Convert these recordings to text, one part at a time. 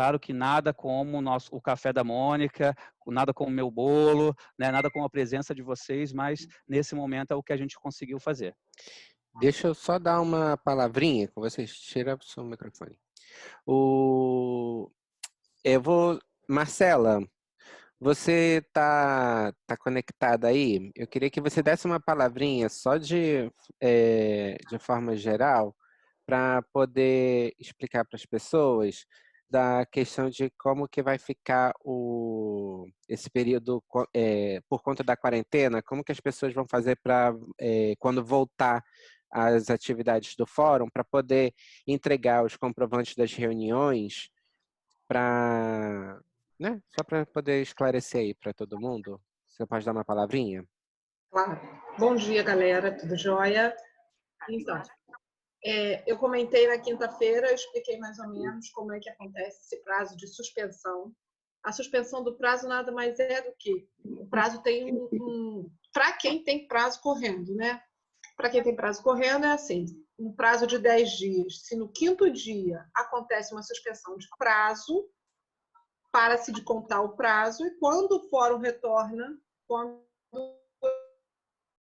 claro que nada como o café da Mônica, nada como o meu bolo, né, nada como a presença de vocês, mas nesse momento é o que a gente conseguiu fazer. Deixa eu só dar uma palavrinha com vocês. Tira o seu microfone. Eu vou... Marcela, você tá conectada aí? Eu queria que você desse uma palavrinha só de forma geral para poder explicar para as pessoas da questão de como que vai ficar esse período por conta da quarentena, como que as pessoas vão fazer para quando voltar às atividades do fórum, para poder entregar os comprovantes das reuniões para, né, só para poder esclarecer aí para todo mundo. Você pode dar uma palavrinha? Claro. Bom dia, galera. Tudo jóia? Então, eu comentei na quinta-feira, eu expliquei mais ou menos como é que acontece esse prazo de suspensão. A suspensão do prazo nada mais é do que o prazo tem para quem tem prazo correndo, né? Para quem tem prazo correndo é assim, um prazo de 10 dias. Se no quinto dia acontece uma suspensão de prazo, para-se de contar o prazo e quando o fórum retorna, quando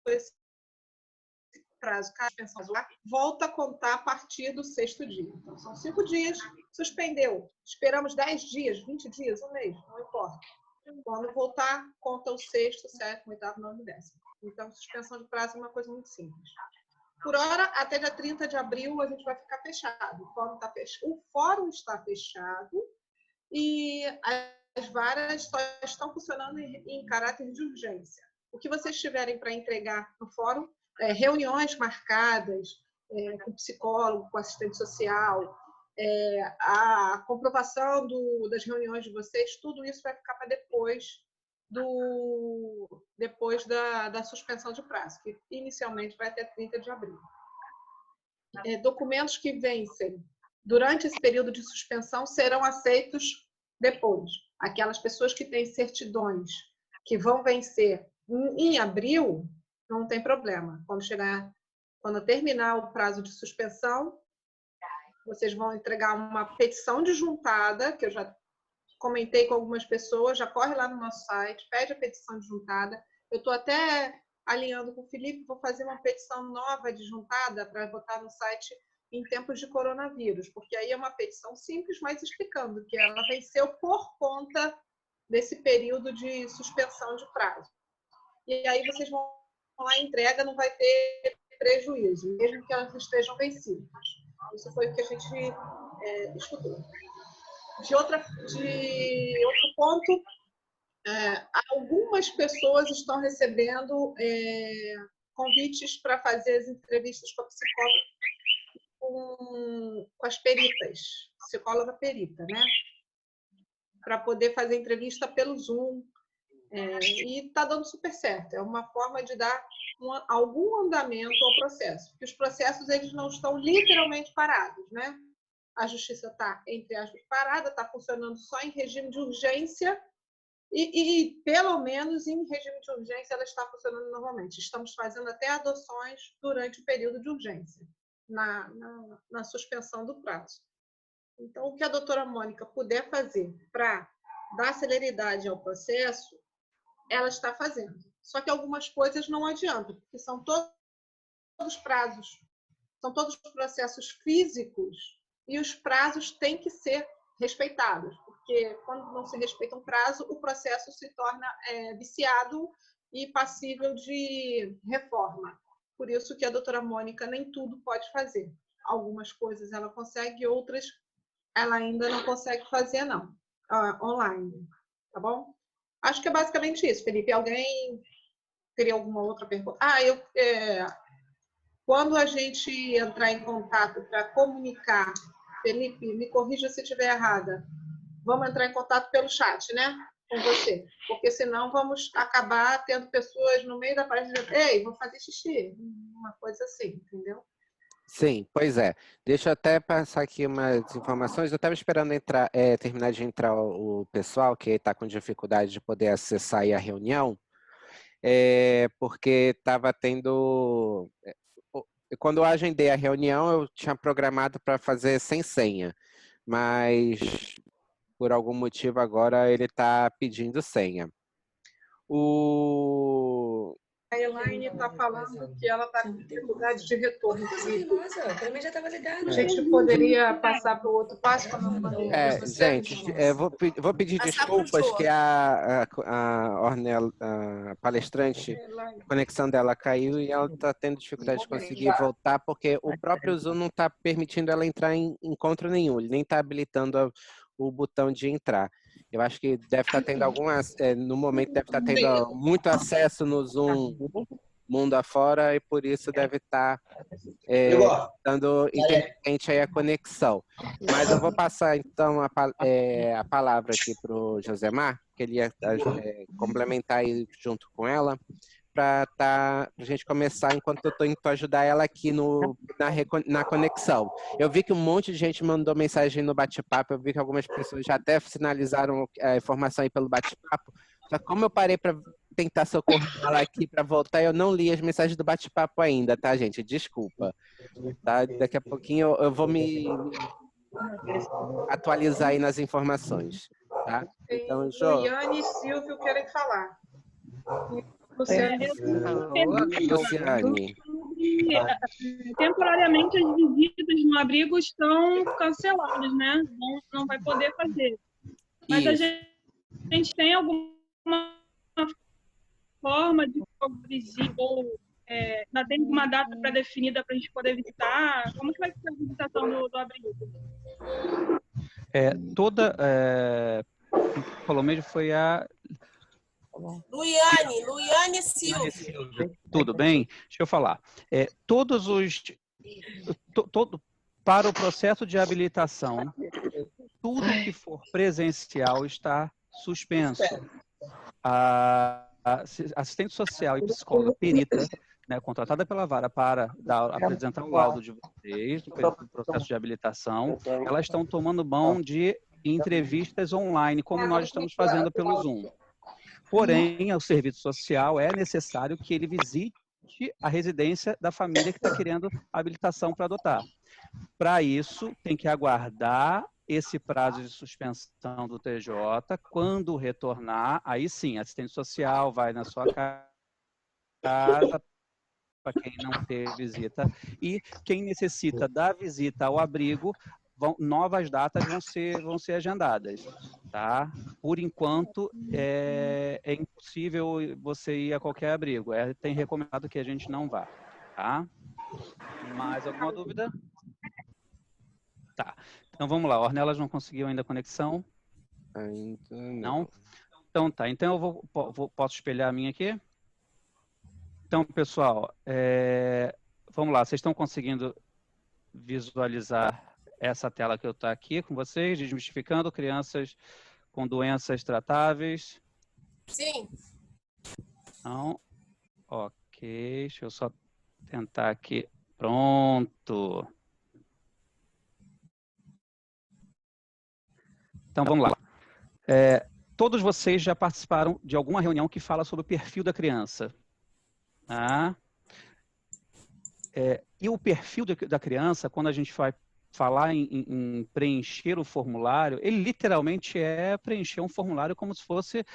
esse prazo volta a contar a partir do sexto dia. Então, são 5 dias, suspendeu. Esperamos 10 dias, 20 dias, um mês, não importa. Quando voltar, conta o sexto, sétimo, oitavo, nono e décimo. Então, suspensão de prazo é uma coisa muito simples. Por hora, até dia 30 de abril, a gente vai ficar fechado. O fórum está fechado e as varas só estão funcionando em caráter de urgência. O que vocês tiverem para entregar no fórum, reuniões marcadas com psicólogo, com assistente social, a comprovação das reuniões de vocês, tudo isso vai ficar para depois da suspensão de prazo, que inicialmente vai até 30 de abril. Documentos que vencem durante esse período de suspensão serão aceitos depois. Aquelas pessoas que têm certidões que vão vencer em abril, não tem problema. Quando terminar o prazo de suspensão, vocês vão entregar uma petição de juntada, que eu já comentei com algumas pessoas, já corre lá no nosso site, pede a petição de juntada. Eu estou até alinhando com o Felipe, vou fazer uma petição nova de juntada para botar no site em tempos de coronavírus, porque aí é uma petição simples, mas explicando que ela venceu por conta desse período de suspensão de prazo. E aí vocês vão lá, entrega, não vai ter prejuízo, mesmo que elas estejam vencidas. Isso foi o que a gente estudou. De outro ponto, algumas pessoas estão recebendo convites para fazer as entrevistas com a psicóloga, com as peritas, psicóloga perita, né? Para poder fazer entrevista pelo Zoom. E está dando super certo. É uma forma de dar algum andamento ao processo, porque os processos eles não estão literalmente parados, né? A justiça está, entre aspas, parada, está funcionando só em regime de urgência e, pelo menos, em regime de urgência, ela está funcionando normalmente. Estamos fazendo até adoções durante o período de urgência, na suspensão do prazo. Então, o que a doutora Mônica puder fazer para dar celeridade ao processo, ela está fazendo. Só que algumas coisas não adiantam, porque são todos os prazos, são todos os processos físicos e os prazos têm que ser respeitados, porque quando não se respeita um prazo, o processo se torna viciado e passível de reforma. Por isso que a doutora Mônica nem tudo pode fazer. Algumas coisas ela consegue, outras ela ainda não consegue fazer, não, online. Tá bom? Acho que é basicamente isso, Felipe. Alguém teria alguma outra pergunta? Quando a gente entrar em contato para comunicar, Felipe, me corrija se estiver errada, vamos entrar em contato pelo chat, né? Com você. Porque senão vamos acabar tendo pessoas no meio da página dizendo, ei, vou fazer xixi. Uma coisa assim, entendeu? Sim, pois é. Deixa eu até passar aqui umas informações. Eu estava esperando terminar de entrar o pessoal que está com dificuldade de poder acessar aí a reunião, porque estava tendo... Quando eu agendei a reunião, eu tinha programado para fazer sem senha, mas por algum motivo agora ele está pedindo senha. A Elaine está falando que ela está com dificuldade de retorno. Para mim já estava ligado. A gente poderia passar para o outro passo? Gente, vou pedir desculpas que a Ornella, a palestrante, a conexão dela caiu e ela está tendo dificuldade de conseguir voltar, porque o próprio Zoom não está permitindo ela entrar em encontro nenhum, ele nem está habilitando o botão de entrar. Eu acho que deve estar tendo no momento deve estar tendo muito acesso no Zoom mundo afora e por isso deve estar dando intermitente aí a conexão. Mas eu vou passar então a palavra aqui para o Josemar, que ele ia complementar aí junto com ela, para a gente começar enquanto eu estou indo ajudar ela aqui na conexão. Eu vi que um monte de gente mandou mensagem no bate-papo, eu vi que algumas pessoas já até sinalizaram a informação aí pelo bate-papo, só que como eu parei para tentar socorrer ela aqui para voltar, eu não li as mensagens do bate-papo ainda, tá, gente? Desculpa. Tá? Daqui a pouquinho eu vou me atualizar aí nas informações. Tá? Então, Luiane e Silvio querem falar. Luciane. Temporariamente as visitas no abrigo estão canceladas, né? Não vai poder fazer. Mas a gente tem alguma forma de visita ou já tem uma data pré-definida para a gente poder visitar? Como que vai ser a visitação do abrigo? Falou mesmo foi a Luiane Silva. Tudo bem? Deixa eu falar. Para o processo de habilitação, tudo que for presencial está suspenso. A assistente social e psicóloga perita, né, contratada pela vara para apresentar o laudo de vocês no processo de habilitação, elas estão tomando mão de entrevistas online, como nós estamos fazendo pelo Zoom. Porém, ao serviço social é necessário que ele visite a residência da família que está querendo habilitação para adotar. Para isso, tem que aguardar esse prazo de suspensão do TJ. Quando retornar, aí sim, assistente social vai na sua casa, para quem não teve visita. E quem necessita da visita ao abrigo, novas datas vão ser agendadas. Tá? Por enquanto, é impossível você ir a qualquer abrigo. Tem recomendado que a gente não vá. Tá? Mais alguma dúvida? Tá. Então, vamos lá. Ornelas não conseguiu ainda a conexão? Ainda não. Então, tá. Então, posso espelhar a minha aqui? Então, pessoal, vamos lá. Vocês estão conseguindo visualizar essa tela que eu estou aqui com vocês, desmistificando crianças com doenças tratáveis? Sim. Não? Ok. Deixa eu só tentar aqui. Pronto. Então, vamos lá. Todos vocês já participaram de alguma reunião que fala sobre o perfil da criança. Tá? E o perfil da criança, quando a gente vai falar em preencher o formulário, ele literalmente é preencher um formulário como se fosse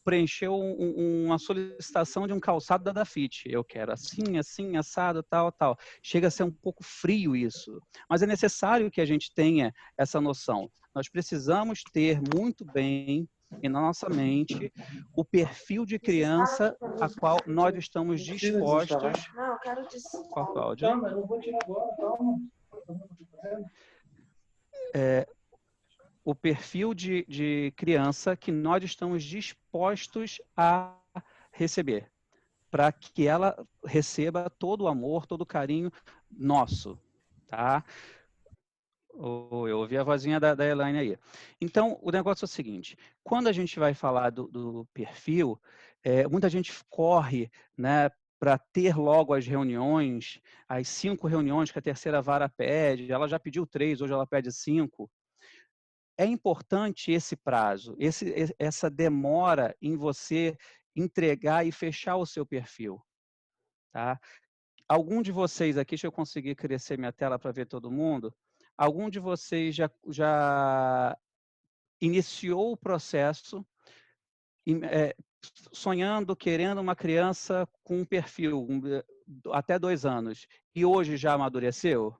preencher uma solicitação de um calçado da Dafit. Eu quero assim, assim, assado, tal, tal. Chega a ser um pouco frio isso, mas é necessário que a gente tenha essa noção. Nós precisamos ter muito bem e na nossa mente o perfil de criança a qual nós estamos dispostos... Não, eu quero dizer. Qual áudio? Calma, eu vou tirar agora, calma. O perfil de criança que nós estamos dispostos a receber, para que ela receba todo o amor, todo o carinho nosso, tá? Eu ouvi a vozinha da Elaine aí. Então, o negócio é o seguinte, quando a gente vai falar do perfil, muita gente corre, né, para ter logo as reuniões, as 5 reuniões que a terceira vara pede, ela já pediu 3, hoje ela pede 5. É importante esse prazo, essa demora em você entregar e fechar o seu perfil. Tá? Algum de vocês aqui, deixa eu conseguir crescer minha tela para ver todo mundo, algum de vocês já iniciou o processo sonhando, querendo uma criança com um perfil até 2 anos, e hoje já amadureceu,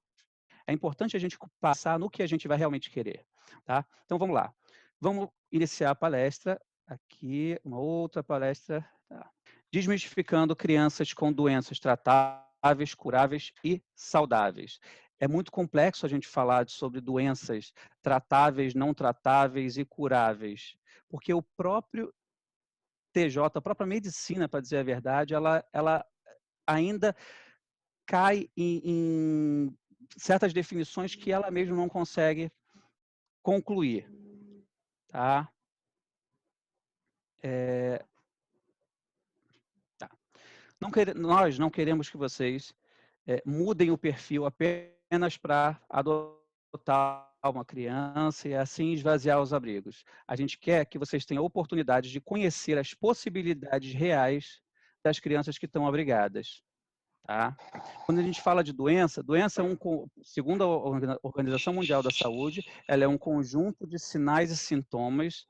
é importante a gente passar no que a gente vai realmente querer, tá? Então, vamos lá. Vamos iniciar a palestra. Aqui, uma outra palestra. Tá. Desmistificando crianças com doenças tratáveis, curáveis e saudáveis. É muito complexo a gente falar sobre doenças tratáveis, não tratáveis e curáveis, porque o próprio TJ, a própria medicina, para dizer a verdade, ela ainda cai em certas definições que ela mesma não consegue concluir. Tá? Tá. Nós não queremos que vocês mudem o perfil apenas para adotar uma criança e assim esvaziar os abrigos. A gente quer que vocês tenham a oportunidade de conhecer as possibilidades reais das crianças que estão abrigadas. Tá? Quando a gente fala de doença, segundo a Organização Mundial da Saúde, ela é um conjunto de sinais e sintomas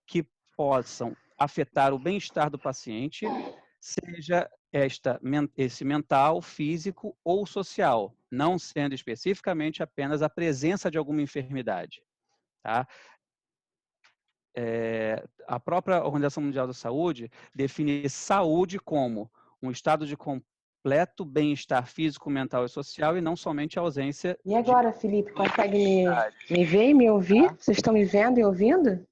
que possam afetar o bem-estar do paciente, seja esse mental, físico ou social, não sendo especificamente apenas a presença de alguma enfermidade. Tá? A própria Organização Mundial da Saúde define saúde como um estado de completo bem-estar físico, mental e social e não somente a ausência E agora, Felipe, consegue me ver e me ouvir? Tá. Vocês estão me vendo e ouvindo?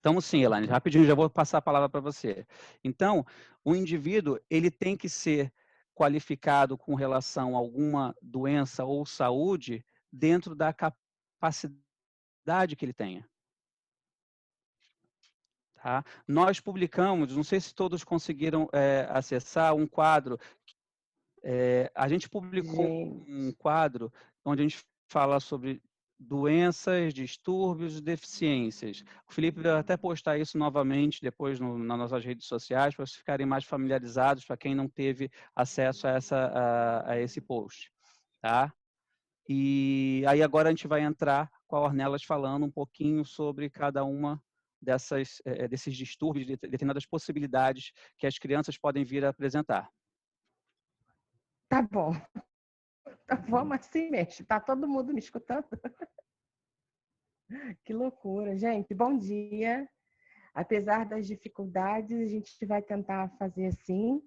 Então, sim, Elaine, rapidinho, já vou passar a palavra para você. Então, o indivíduo, ele tem que ser qualificado com relação a alguma doença ou saúde dentro da capacidade que ele tenha. Tá? Nós publicamos, não sei se todos conseguiram acessar um quadro. A gente publicou um quadro onde a gente fala sobre doenças, distúrbios e deficiências. O Felipe vai até postar isso novamente depois nas nossas redes sociais, para vocês ficarem mais familiarizados, para quem não teve acesso a esse post. Tá? E aí agora a gente vai entrar com a Ornelas falando um pouquinho sobre cada uma desses distúrbios, de determinadas possibilidades que as crianças podem vir a apresentar. Tá bom. Então, vamos assim mesmo. Tá todo mundo me escutando? Que loucura. Gente, bom dia. Apesar das dificuldades, a gente vai tentar fazer assim.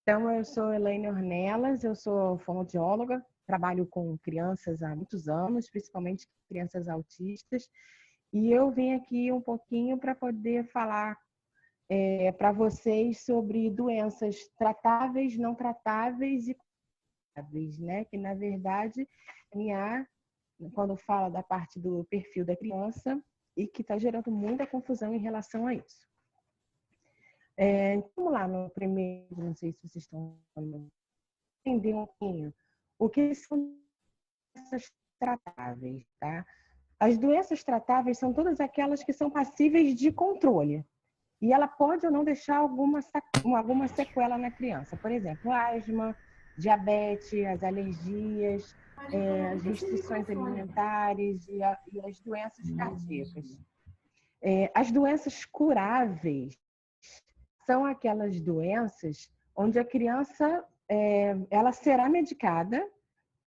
Então, eu sou Elaine Ornelas, eu sou fonoaudióloga, trabalho com crianças há muitos anos, principalmente crianças autistas, e eu vim aqui um pouquinho para poder falar para vocês sobre doenças tratáveis, não tratáveis e curáveis, né? Que, na verdade, quando fala da parte do perfil da criança e que está gerando muita confusão em relação a isso. Vamos lá no primeiro, não sei se vocês estão entender um pouquinho o que são doenças tratáveis, tá? As doenças tratáveis são todas aquelas que são passíveis de controle. E ela pode ou não deixar alguma sequela na criança. Por exemplo, asma, diabetes, as alergias, as restrições alimentares e as doenças cardíacas. As doenças curáveis são aquelas doenças onde a criança ela será medicada,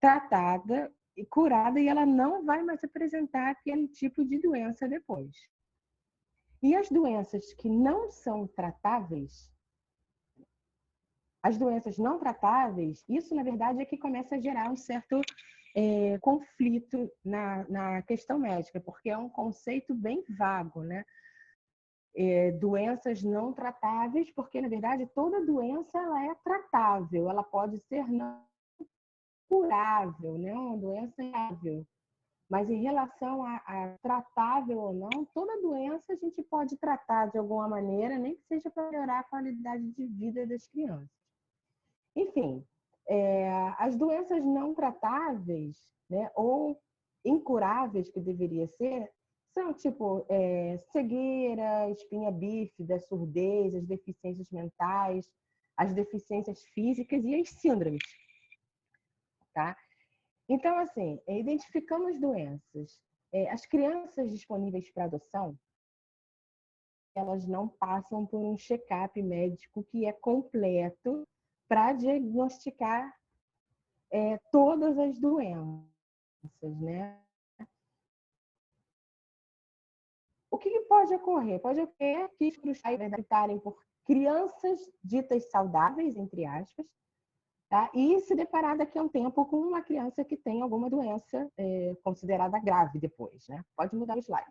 tratada e curada e ela não vai mais apresentar aquele tipo de doença depois. E as doenças que não são tratáveis, as doenças não tratáveis, isso na verdade é que começa a gerar um certo conflito na questão médica, porque é um conceito bem vago, né? Doenças não tratáveis, porque na verdade toda doença ela é tratável, ela pode ser não curável, né? Uma doença curável. Mas em relação a tratável ou não, toda doença a gente pode tratar de alguma maneira, nem que seja para melhorar a qualidade de vida das crianças. Enfim, as doenças não tratáveis, né, ou incuráveis, que deveria ser, são tipo cegueira, espinha bífida, surdez, as deficiências mentais, as deficiências físicas e as síndromes. Tá? Então, assim, identificamos doenças As crianças disponíveis para adoção, elas não passam por um check-up médico que é completo para diagnosticar todas as doenças, né? O que pode ocorrer? Pode ocorrer que os pais optarem por crianças ditas saudáveis, entre aspas, tá? E se deparar daqui a um tempo com uma criança que tem alguma doença considerada grave depois, né? Pode mudar o slide.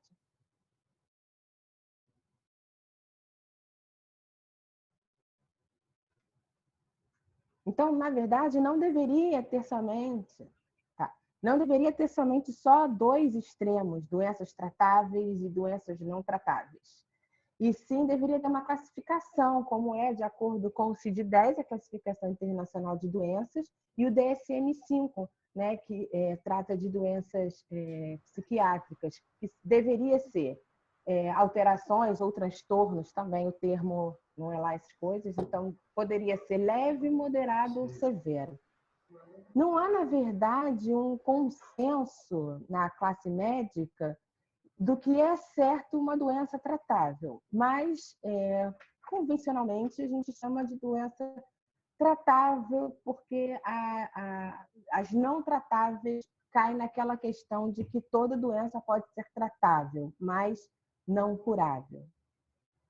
Então, na verdade, não deveria ter somente só dois extremos, doenças tratáveis e doenças não tratáveis. E sim, deveria ter uma classificação, como é de acordo com o CID-10, a Classificação Internacional de Doenças, e o DSM-5, né, que trata de doenças psiquiátricas, que deveria ser alterações ou transtornos também, o termo não é lá essas coisas, então poderia ser leve, moderado ou severo. Não há, na verdade, um consenso na classe médica do que é certo uma doença tratável, mas convencionalmente a gente chama de doença tratável porque as não tratáveis caem naquela questão de que toda doença pode ser tratável, mas não curável.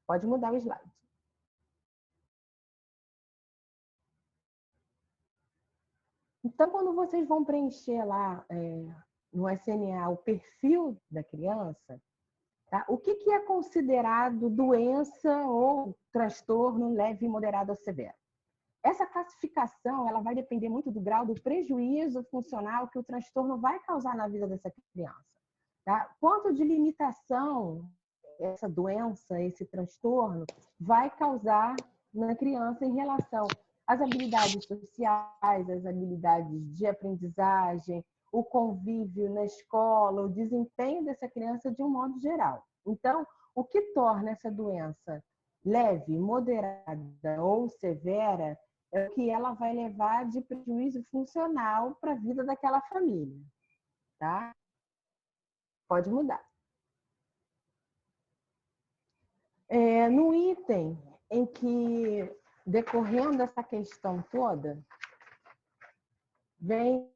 Pode mudar o slide. Então, quando vocês vão preencher lá no SNA o perfil da criança, tá? O que é considerado doença ou transtorno leve, moderado ou severo? Essa classificação ela vai depender muito do grau do prejuízo funcional que o transtorno vai causar na vida dessa criança. Tá? Quanto de limitação essa doença, esse transtorno, vai causar na criança em relação às habilidades sociais, às habilidades de aprendizagem, o convívio na escola, o desempenho dessa criança de um modo geral. Então, o que torna essa doença leve, moderada ou severa é o que ela vai levar de prejuízo funcional para a vida daquela família. Tá? Pode mudar. No item em que, decorrendo essa questão toda, vem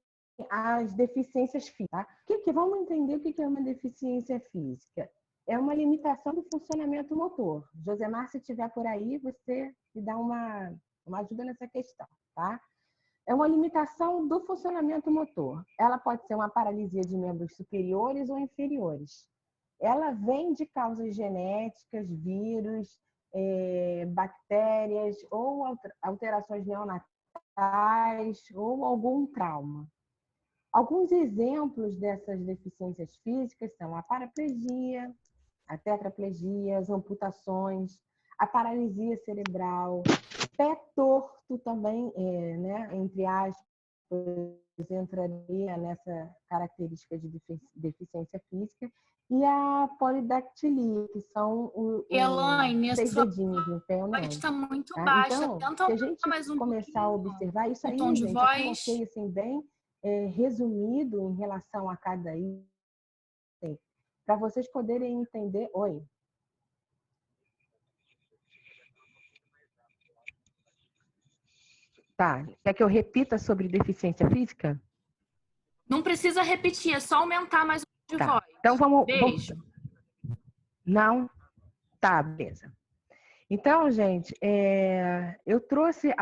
as deficiências físicas. Tá? Vamos entender o que é uma deficiência física. É uma limitação do funcionamento motor. Josemar, se estiver por aí, você me dá uma ajuda nessa questão. Tá? É uma limitação do funcionamento motor. Ela pode ser uma paralisia de membros superiores ou inferiores. Ela vem de causas genéticas, vírus, bactérias ou alterações neonatais ou algum trauma. Alguns exemplos dessas deficiências físicas são a paraplegia, a tetraplegia, as amputações, a paralisia cerebral, pé torto também, né, entre aspas, entraria nessa característica de deficiência física, e a polidactilia, que são os 6 dedinhos no pé ou não. Está muito Tá? baixa. Então, Tenta se a gente mais começar a observar, isso aí, tom de gente, voz. eu coloquei assim, bem resumido em relação a cada item, para vocês poderem entender. Oi. Tá. Quer que eu repita sobre deficiência física? Não precisa repetir, é só aumentar mais o tom de voz. Então vamos. Beijo. Não? Tá, beleza. Então, gente, eu trouxe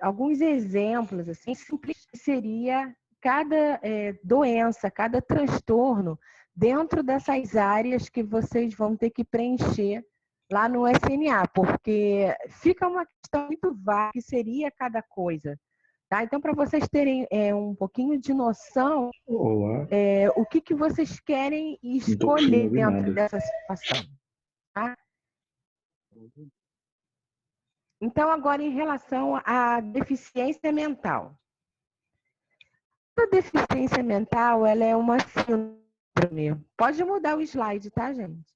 alguns exemplos, assim, simples, que seria cada doença, cada transtorno dentro dessas áreas que vocês vão ter que preencher lá no SNA, porque fica uma questão muito vaga, que seria cada coisa. Tá? Então, para vocês terem um pouquinho de noção, o que vocês querem escolher dentro dessa situação. Tá? Então, agora, em relação à deficiência mental. A deficiência mental, ela é uma síndrome. Pode mudar o slide, tá, gente?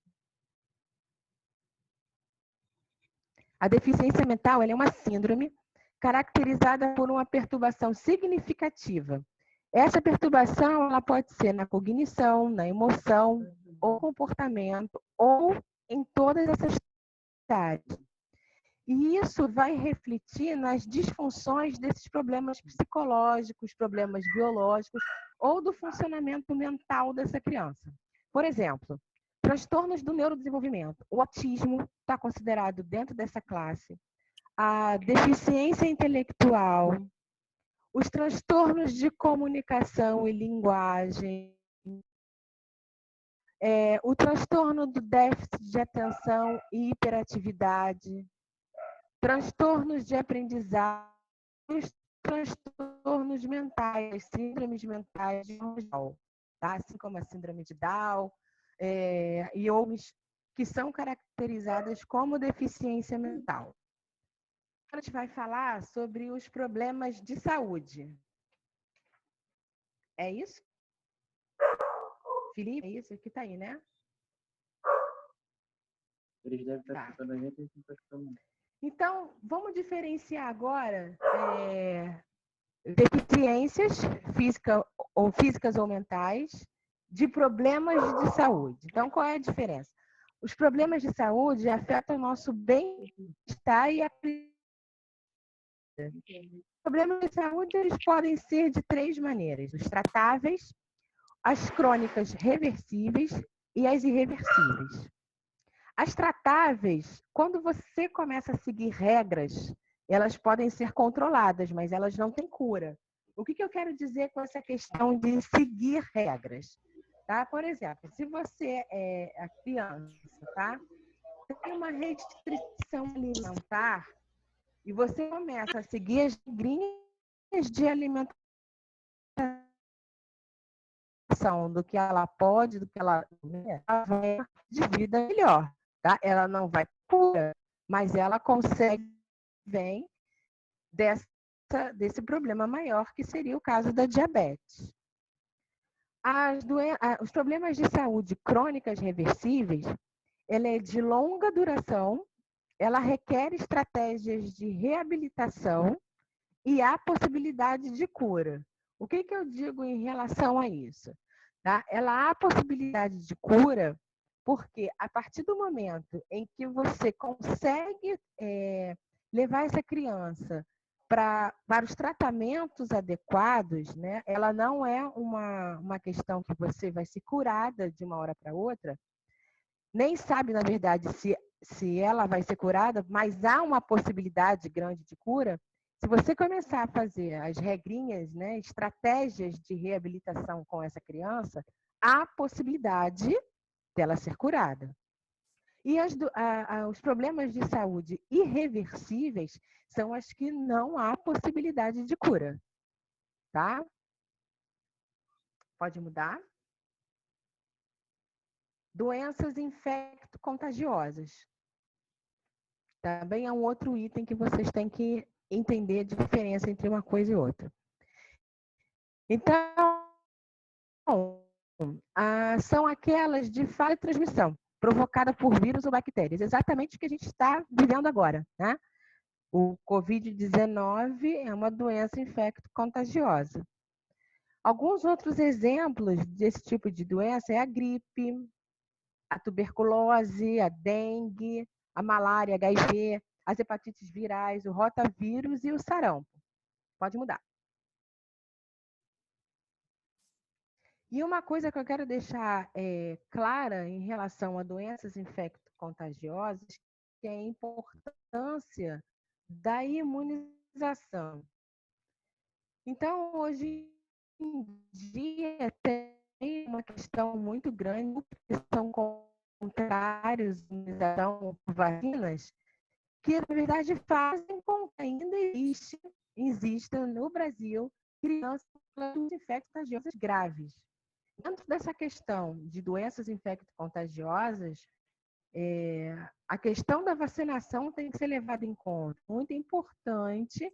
A deficiência mental, ela é uma síndrome caracterizada por uma perturbação significativa Essa perturbação ela pode ser na cognição, na emoção, ou comportamento, ou em todas essas áreas. E isso vai refletir nas disfunções desses problemas psicológicos, problemas biológicos ou do funcionamento mental dessa criança. Por exemplo, transtornos do neurodesenvolvimento. O autismo está considerado dentro dessa classe. A deficiência intelectual, os transtornos de comunicação e linguagem, o transtorno do déficit de atenção e hiperatividade, transtornos de aprendizagem, os transtornos mentais, síndromes mentais de Down, tá? Assim como a síndrome de Down e outros que são caracterizadas como deficiência mental. A gente vai falar sobre os problemas de saúde. É isso? Felipe, é isso? Aqui tá aí, né? Eles devem estar Tá. escutando a gente, a gente não está escutando. Então, vamos diferenciar agora deficiências físicas ou mentais de problemas de saúde. Então, qual é a diferença? Os problemas de saúde afetam o nosso bem-estar e a os problemas de saúde eles podem ser de 3 maneiras: os tratáveis, as crônicas reversíveis e as irreversíveis. As tratáveis, quando você começa a seguir regras, elas podem ser controladas, mas elas não têm cura. O que eu quero dizer com essa questão de seguir regras? Tá? Por exemplo, se você é a criança, tá? Tem uma restrição alimentar e você começa a seguir as regrinhas de alimentação do que ela pode, do que ela vai de vida melhor, tá? Ela não vai cura, mas ela consegue bem desse problema maior que seria o caso da diabetes. Os problemas de saúde crônicas reversíveis, ela é de longa duração, ela requer estratégias de reabilitação e há possibilidade de cura. O que eu digo em relação a isso? Tá? Ela há possibilidade de cura porque a partir do momento em que você consegue levar essa criança para os tratamentos adequados, né? Ela não é uma questão que você vai ser curada de uma hora para outra, nem sabe, na verdade, se ela vai ser curada, mas há uma possibilidade grande de cura. Se você começar a fazer as regrinhas, né, estratégias de reabilitação com essa criança, há possibilidade dela ser curada. E os problemas de saúde irreversíveis são as que não há possibilidade de cura. Tá? Pode mudar? Doenças infecto-contagiosas. Também é um outro item que vocês têm que entender a diferença entre uma coisa e outra. Então, são aquelas de falha de transmissão, provocada por vírus ou bactérias. Exatamente o que a gente está vivendo agora, né? O Covid-19 é uma doença infecto-contagiosa. Alguns outros exemplos desse tipo de doença é a gripe, a tuberculose, a dengue, a malária, HIV, as hepatites virais, o rotavírus e o sarampo. Pode mudar. E uma coisa que eu quero deixar clara em relação a doenças infecto-contagiosas, que é a importância da imunização. Então, hoje em dia, tem uma questão muito grande, que são contrários à imunização por vacinas, que, na verdade, fazem com que ainda exista no Brasil crianças com infecto-contagiosas graves. Dentro dessa questão de doenças infecto-contagiosas, a questão da vacinação tem que ser levada em conta. Muito importante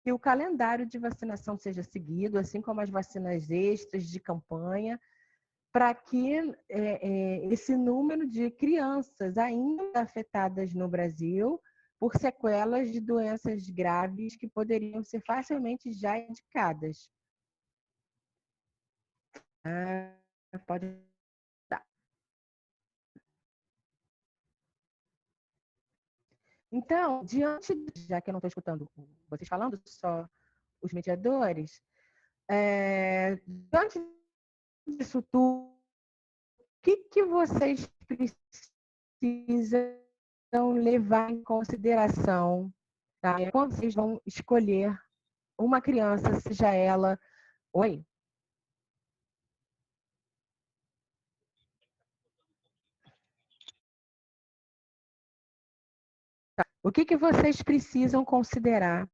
que o calendário de vacinação seja seguido, assim como as vacinas extras de campanha, para que esse número de crianças ainda afetadas no Brasil por sequelas de doenças graves que poderiam ser facilmente já indicadas. Pode dar. Então, já que eu não estou escutando vocês falando, só os mediadores, diante disso tudo, o que vocês precisam levar em consideração, tá? Quando vocês vão escolher uma criança, seja ela... Oi? O que vocês precisam considerar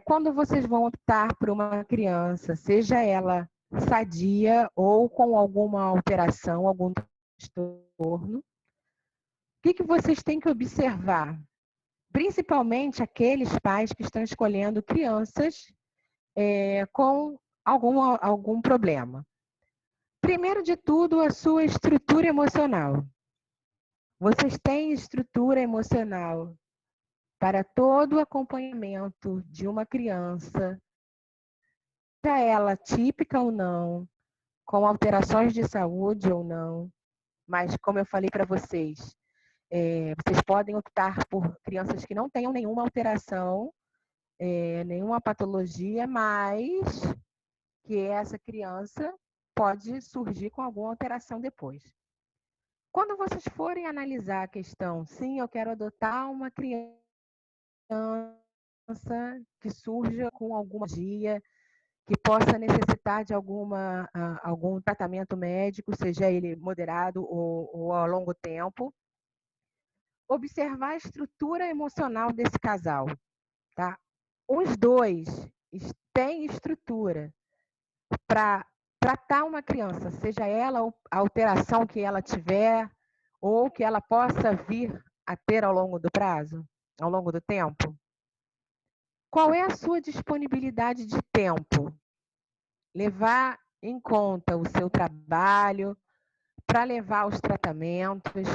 quando vocês vão optar por uma criança, seja ela sadia ou com alguma alteração, algum transtorno? O que vocês têm que observar? Principalmente aqueles pais que estão escolhendo crianças com algum problema. Primeiro de tudo, a sua estrutura emocional. Vocês têm estrutura emocional para todo o acompanhamento de uma criança, seja ela típica ou não, com alterações de saúde ou não, mas como eu falei para vocês, vocês podem optar por crianças que não tenham nenhuma alteração, nenhuma patologia, mas que essa criança pode surgir com alguma alteração depois. Quando vocês forem analisar a questão, sim, eu quero adotar uma criança que surja com alguma dia, que possa necessitar de algum tratamento médico, seja ele moderado ou a longo tempo. Observar a estrutura emocional desse casal, tá? Os dois têm estrutura para tratar uma criança, seja ela a alteração que ela tiver ou que ela possa vir a ter ao longo do prazo, ao longo do tempo. Qual é a sua disponibilidade de tempo? Levar em conta o seu trabalho para levar os tratamentos,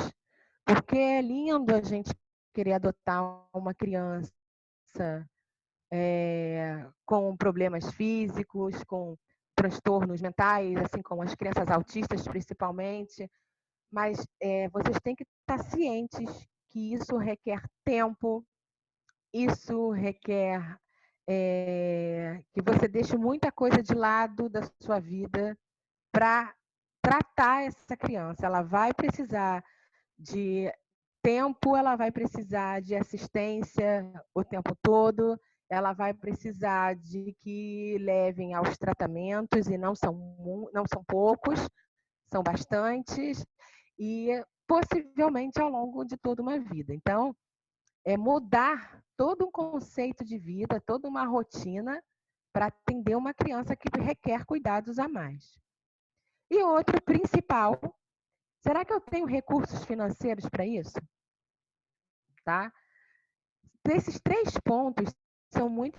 porque é lindo a gente querer adotar uma criança com problemas físicos, com transtornos mentais, assim como as crianças autistas principalmente, mas vocês têm que estar cientes que isso requer tempo, isso requer que você deixe muita coisa de lado da sua vida para tratar essa criança. Ela vai precisar de tempo, ela vai precisar de assistência o tempo todo, ela vai precisar de que levem aos tratamentos, e não são poucos, são bastantes, e possivelmente ao longo de toda uma vida. Então, mudar todo um conceito de vida, toda uma rotina para atender uma criança que requer cuidados a mais. E outro principal, será que eu tenho recursos financeiros para isso? Tá? Esses 3 pontos são muito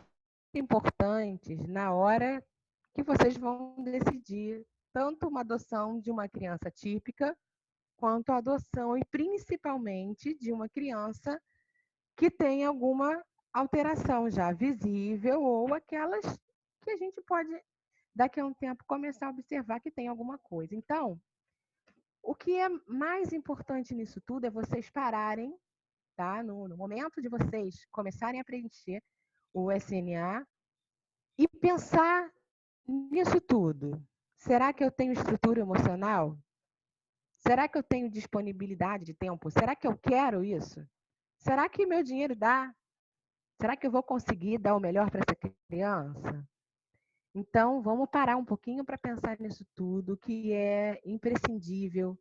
importantes na hora que vocês vão decidir tanto uma adoção de uma criança típica, quanto a adoção e principalmente de uma criança que tem alguma alteração já visível ou aquelas que a gente pode, daqui a um tempo, começar a observar que tem alguma coisa. Então, o que é mais importante nisso tudo é vocês pararem, tá? No momento de vocês começarem a preencher o SNA e pensar nisso tudo. Será que eu tenho estrutura emocional? Será que eu tenho disponibilidade de tempo? Será que eu quero isso? Será que meu dinheiro dá? Será que eu vou conseguir dar o melhor para essa criança? Então, vamos parar um pouquinho para pensar nisso tudo, que é imprescindível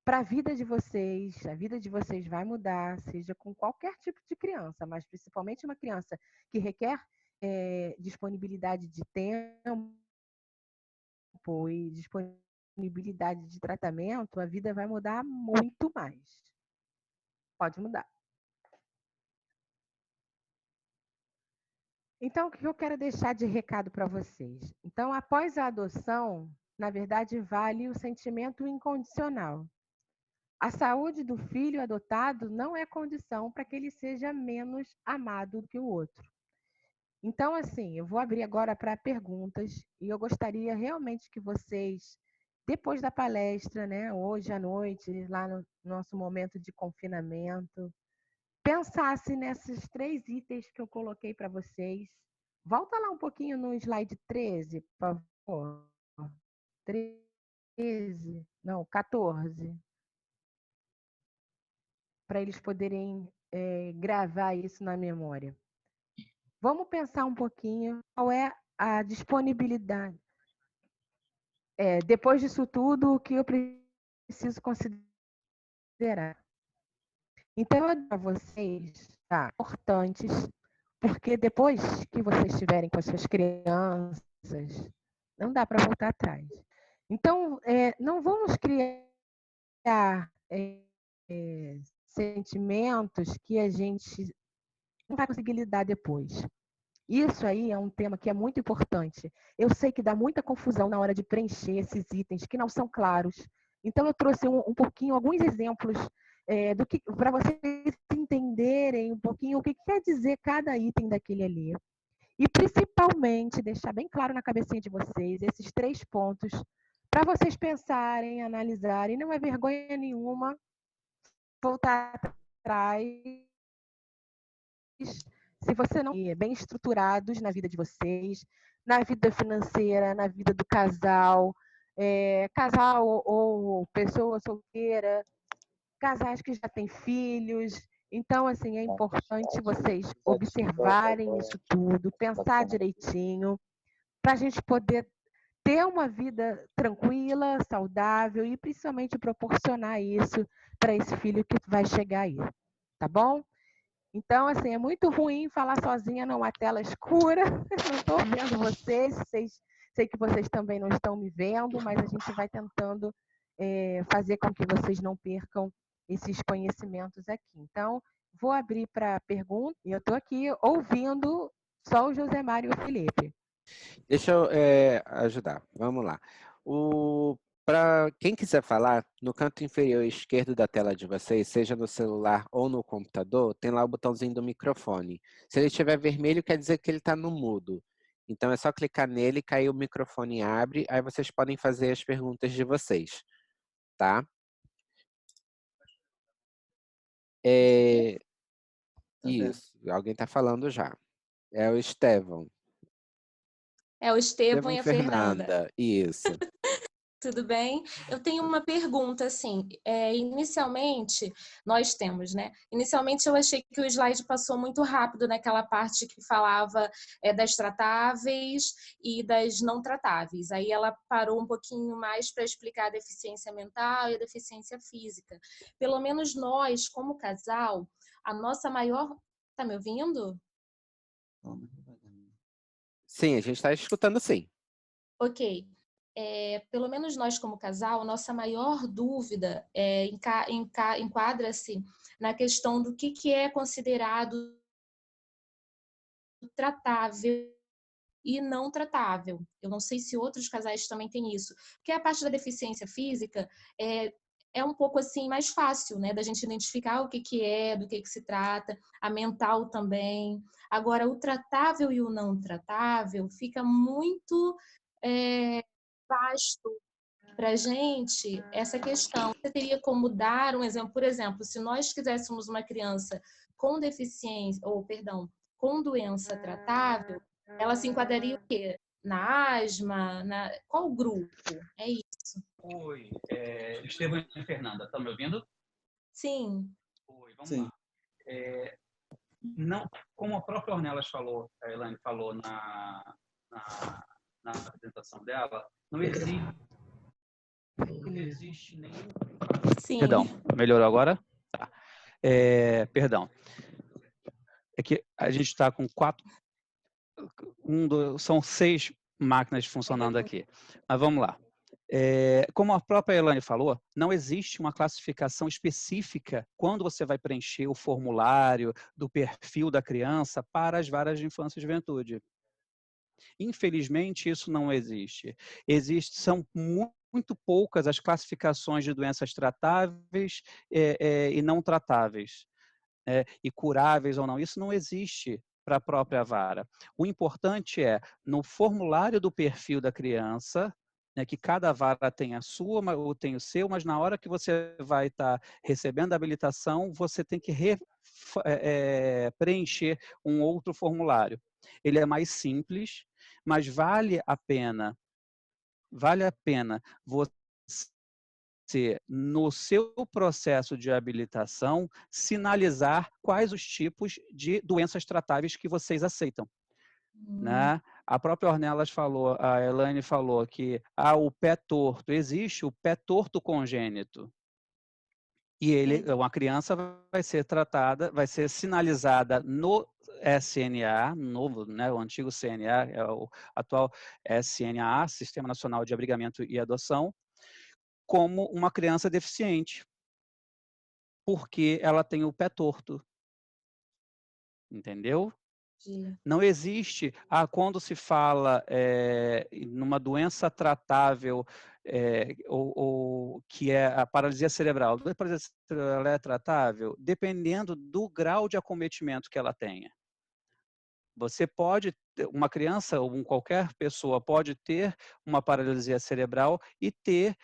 para a vida de vocês. A vida de vocês vai mudar, seja com qualquer tipo de criança, mas principalmente uma criança que requer disponibilidade de tempo e disponibilidade de tratamento, a vida vai mudar muito mais. Pode mudar. Então, o que eu quero deixar de recado para vocês? Então, após a adoção, na verdade, vale o sentimento incondicional. A saúde do filho adotado não é condição para que ele seja menos amado do que o outro. Então, assim, eu vou abrir agora para perguntas e eu gostaria realmente que vocês, depois da palestra, né, hoje à noite, lá no nosso momento de confinamento, pensassem nesses 3 itens que eu coloquei para vocês. Volta lá um pouquinho no slide 13, por favor. 13, não, 14, para eles poderem gravar isso na memória. Vamos pensar um pouquinho qual é a disponibilidade. Depois disso tudo, o que eu preciso considerar. Então, eu para vocês, tá, importantes, porque depois que vocês estiverem com as suas crianças, não dá para voltar atrás. Então, não vamos criar sentimentos que a gente não vai conseguir lidar depois. Isso aí é um tema que é muito importante. Eu sei que dá muita confusão na hora de preencher esses itens que não são claros. Então, eu trouxe um pouquinho, alguns exemplos do que para vocês entenderem um pouquinho o que quer dizer cada item daquele ali. E, principalmente, deixar bem claro na cabecinha de vocês esses 3 pontos para vocês pensarem, analisarem. Não é vergonha nenhuma voltar atrás se você não é bem estruturados na vida de vocês, na vida financeira, na vida do casal, casal ou pessoa solteira, casais que já têm filhos. Então, assim, é importante vocês observarem isso tudo, pensar direitinho, para a gente poder ter uma vida tranquila, saudável e principalmente proporcionar isso para esse filho que vai chegar aí, tá bom? Então, assim, é muito ruim falar sozinha numa tela escura. Não estou vendo vocês, sei que vocês também não estão me vendo, mas a gente vai tentando fazer com que vocês não percam esses conhecimentos aqui. Então, vou abrir para pergunta e eu estou aqui ouvindo só o José Mário e o Felipe. Deixa eu ajudar. Vamos lá. Para quem quiser falar, no canto inferior esquerdo da tela de vocês, seja no celular ou no computador, tem lá o botãozinho do microfone. Se ele estiver vermelho, quer dizer que ele está no mudo. Então é só clicar nele, cair o microfone abre, aí vocês podem fazer as perguntas de vocês, tá? Isso, alguém está falando já. É o Estevão. É o Estevão e a Fernanda. Isso. Tudo bem? Eu tenho uma pergunta, assim, inicialmente, nós temos, né? Inicialmente eu achei que o slide passou muito rápido naquela parte que falava das tratáveis e das não tratáveis. Aí ela parou um pouquinho mais para explicar a deficiência mental e a deficiência física. Pelo menos nós, como casal, a nossa maior... Tá me ouvindo? Sim, a gente está escutando sim. Ok. Pelo menos nós como casal, nossa maior dúvida enquadra-se na questão do que é considerado tratável e não tratável. Eu não sei se outros casais também têm isso. Porque a parte da deficiência física é um pouco assim mais fácil, né, da gente identificar o que é, do que se trata, a mental também. Agora, o tratável e o não tratável fica muito vasto para a gente essa questão. Você teria como dar um exemplo? Por exemplo, se nós quiséssemos uma criança com deficiência, ou perdão, com doença tratável, ela se enquadraria o quê? Na asma? Qual grupo? É isso. Oi, Estevão e Fernanda, estão me ouvindo? Sim. Oi, vamos lá. Não, como a própria Ornelas falou, a Elaine falou na apresentação dela, não existe nenhum... Sim. Perdão, melhorou agora? Tá. Perdão. É que a gente está com são 6 máquinas funcionando aqui. Mas vamos lá. Como a própria Elaine falou, não existe uma classificação específica quando você vai preencher o formulário do perfil da criança para as varas de infância e juventude. Infelizmente, isso não existe. São muito poucas as classificações de doenças tratáveis e não tratáveis, e curáveis ou não. Isso não existe para a própria vara. O importante é, no formulário do perfil da criança, né, que cada vara tem a sua, ou tem o seu, mas na hora que você vai estar recebendo a habilitação, você tem que preencher um outro formulário. Ele é mais simples, mas vale a pena você, no seu processo de habilitação, sinalizar quais os tipos de doenças tratáveis que vocês aceitam. Né? A própria Ornelas falou, a Elaine falou que o pé torto, existe o pé torto congênito. E uma criança vai ser tratada, vai ser sinalizada no SNA, novo, né, o antigo CNA, é o atual SNA, Sistema Nacional de Abrigamento e Adoção, como uma criança deficiente, porque ela tem o pé torto. Entendeu? Não existe, quando se fala numa doença tratável, ou que é a paralisia cerebral. A paralisia cerebral é tratável dependendo do grau de acometimento que ela tenha. Você pode, uma criança ou qualquer pessoa pode ter uma paralisia cerebral e ter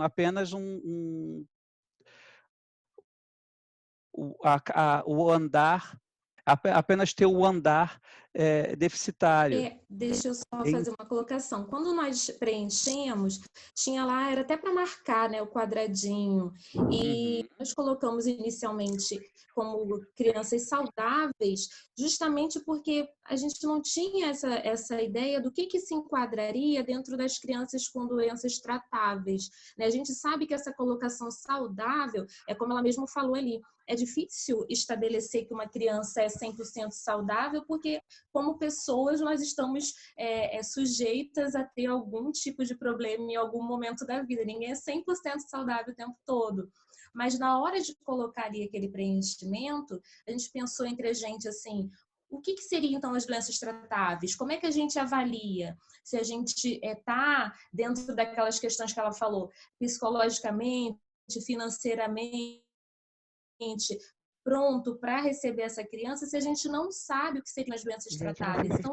apenas o andar, apenas ter o andar deficitário. Deixa eu só fazer uma colocação. Quando nós preenchemos, tinha lá, era até para marcar, né, o quadradinho. E nós colocamos inicialmente como crianças saudáveis, justamente porque a gente não tinha essa ideia do que se enquadraria dentro das crianças com doenças tratáveis. Né? A gente sabe que essa colocação saudável, é como ela mesma falou ali, é difícil estabelecer que uma criança é 100% saudável, porque como pessoas nós estamos sujeitas a ter algum tipo de problema em algum momento da vida. Ninguém é 100% saudável o tempo todo. Mas na hora de colocar ali aquele preenchimento, a gente pensou entre a gente assim, o que seriam então as doenças tratáveis? Como é que a gente avalia? Se a gente está dentro daquelas questões que ela falou, psicologicamente, financeiramente, pronto para receber essa criança, se a gente não sabe o que seriam as doenças tratáveis. Então,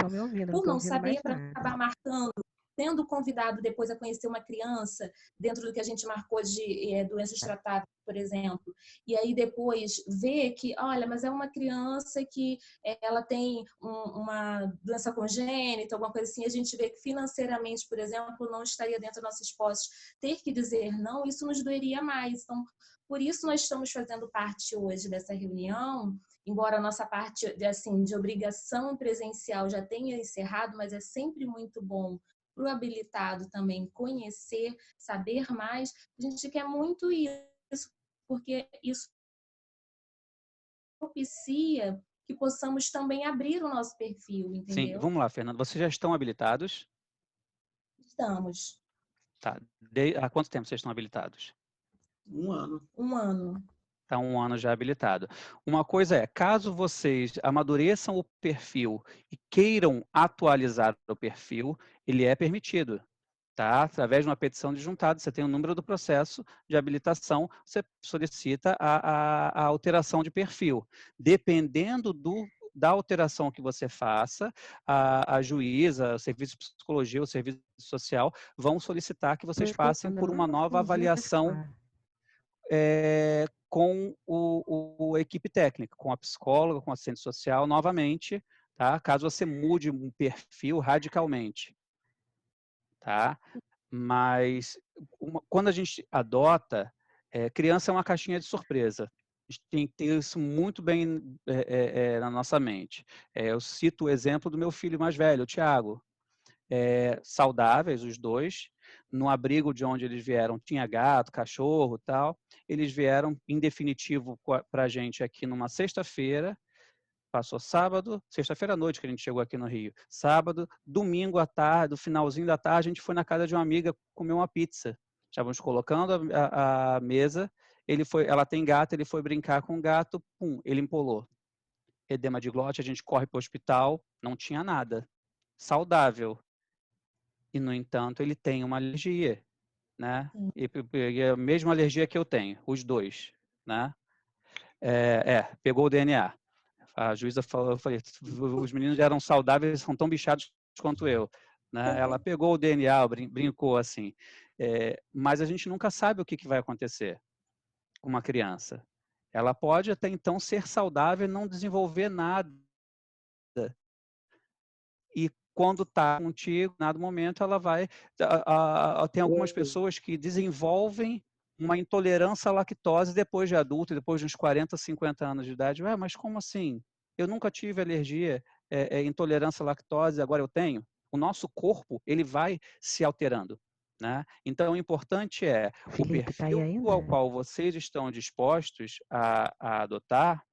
por não saber, para acabar marcando, tendo convidado depois a conhecer uma criança dentro do que a gente marcou de doenças tratáveis, por exemplo, e aí depois ver que, olha, mas é uma criança que ela tem uma doença congênita, alguma coisa assim, a gente vê que financeiramente, por exemplo, não estaria dentro das nossas posses, ter que dizer não, isso nos doeria mais. Então, por isso nós estamos fazendo parte hoje dessa reunião, embora a nossa parte de obrigação presencial já tenha encerrado, mas é sempre muito bom para o habilitado também conhecer, saber mais. A gente quer muito isso, porque isso propicia que possamos também abrir o nosso perfil, entendeu? Sim, vamos lá, Fernando. Vocês já estão habilitados? Estamos. Tá. Há quanto tempo vocês estão habilitados? 1 ano. 1 ano. Está 1 ano já habilitado. Uma coisa é, caso vocês amadureçam o perfil e queiram atualizar o perfil, ele é permitido. Tá? Através de uma petição de juntado, você tem o número do processo de habilitação, você solicita a alteração de perfil. Dependendo da alteração que você faça, a juíza, o serviço de psicologia, o serviço social, vão solicitar que vocês passem por uma nova avaliação com a equipe técnica, com a psicóloga, com o assistente social, novamente, tá? Caso você mude um perfil radicalmente. Tá? Mas quando a gente adota, criança é uma caixinha de surpresa. A gente tem que ter isso muito bem na nossa mente. Eu cito o exemplo do meu filho mais velho, o Thiago. Saudáveis, os dois, no abrigo de onde eles vieram, tinha gato, cachorro e tal. Eles vieram, em definitivo, para a gente aqui numa sexta-feira. Passou sábado, sexta-feira à noite que a gente chegou aqui no Rio. Sábado, domingo à tarde, no finalzinho da tarde, a gente foi na casa de uma amiga comer uma pizza. Estávamos colocando a mesa, ela tem gato, ele foi brincar com o gato, pum, ele empolou. Edema de glote, a gente corre para o hospital, não tinha nada. Saudável. E, no entanto, ele tem uma alergia, né? E a mesma alergia que eu tenho, os dois, né? Pegou o DNA. A juíza falou, eu falei, os meninos eram saudáveis, são tão bichados quanto eu. Né? Ela pegou o DNA, brincou assim. Mas a gente nunca sabe o que vai acontecer com uma criança. Ela pode até então ser saudável e não desenvolver nada. E quando está contigo, em dado momento, ela vai... Tem algumas pessoas que desenvolvem uma intolerância à lactose depois de adulto, depois de uns 40, 50 anos de idade. Ué, mas como assim? Eu nunca tive alergia, intolerância à lactose, agora eu tenho? O nosso corpo, ele vai se alterando. Né? Então, o importante é o perfil ao qual vocês estão dispostos a adotar,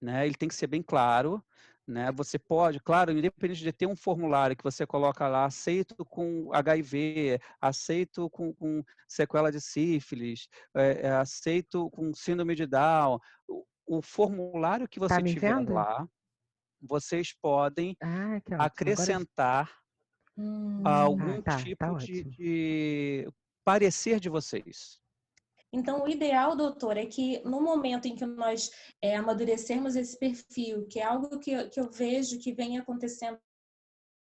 né? Ele tem que ser bem claro. Né? Você pode, claro, independente de ter um formulário que você coloca lá, aceito com HIV, aceito com sequela de sífilis, aceito com síndrome de Down. O formulário que você tiver lá, vocês podem acrescentar algum tipo de parecer de vocês. Então, o ideal, doutor, é que no momento em que nós amadurecermos esse perfil, que é algo que eu vejo que vem acontecendo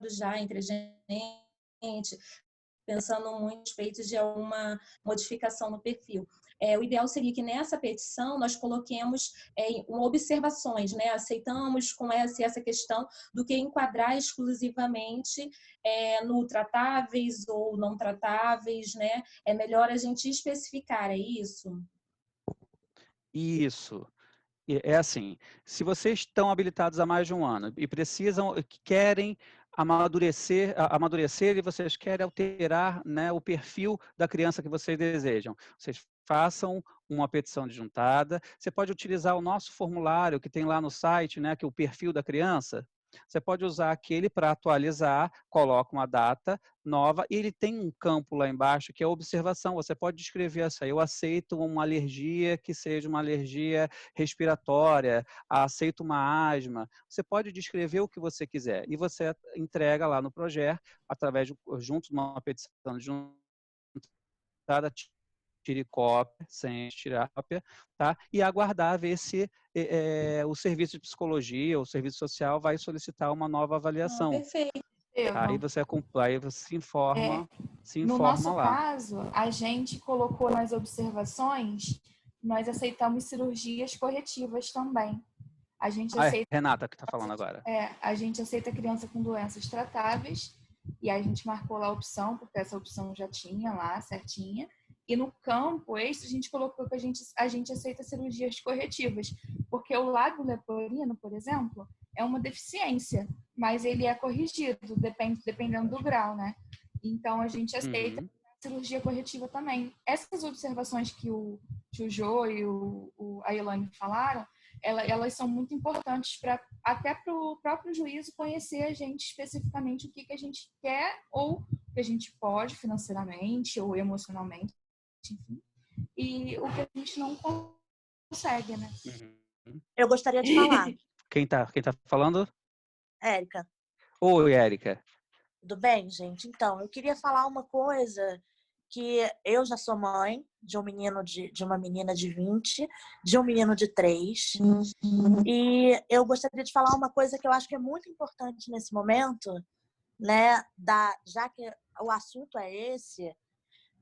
já entre a gente, pensando muito a respeito de alguma modificação no perfil. O ideal seria que nessa petição nós coloquemos observações, né? Aceitamos com essa questão do que enquadrar exclusivamente no tratáveis ou não tratáveis, né? É melhor a gente especificar, é isso? Isso. É assim, se vocês estão habilitados há mais de um ano e querem amadurecer e vocês querem alterar, né, o perfil da criança que vocês desejam, vocês façam uma petição adjuntada. Você pode utilizar o nosso formulário que tem lá no site, né, que é o perfil da criança. Você pode usar aquele para atualizar, coloca uma data nova e ele tem um campo lá embaixo que é observação. Você pode descrever essa. Eu aceito uma alergia que seja uma alergia respiratória, aceito uma asma. Você pode descrever o que você quiser e você entrega lá no projeto junto de uma petição juntada, tire cópia, sem tirar cópia, tá? E aguardar ver se o serviço de psicologia ou o serviço social vai solicitar uma nova avaliação. Perfeito. Aí você se informa, no nosso lá. caso, a gente colocou nas observações, nós aceitamos cirurgias corretivas também. A gente aceita... Renata que está falando agora. A gente aceita criança com doenças tratáveis e a gente marcou lá a opção, porque essa opção já tinha lá, certinha. E no campo extra, a gente colocou que a gente aceita cirurgias corretivas, porque o lábio leporino, por exemplo, é uma deficiência, mas ele é corrigido, dependendo do grau, né? Então, a gente aceita cirurgia corretiva também. Essas observações que o tio Jô e a Elaine falaram, elas são muito importantes até para o próprio juízo conhecer a gente especificamente o que a gente quer ou o que a gente pode financeiramente ou emocionalmente, enfim, e o que a gente não consegue, né? Eu gostaria de falar. Quem tá falando? Érica. Oi, Érica. Tudo bem, gente? Então, eu queria falar uma coisa que eu já sou mãe de um menino de uma menina de 20, de um menino de 3. E eu gostaria de falar uma coisa que eu acho que é muito importante nesse momento, né? Já que o assunto é esse,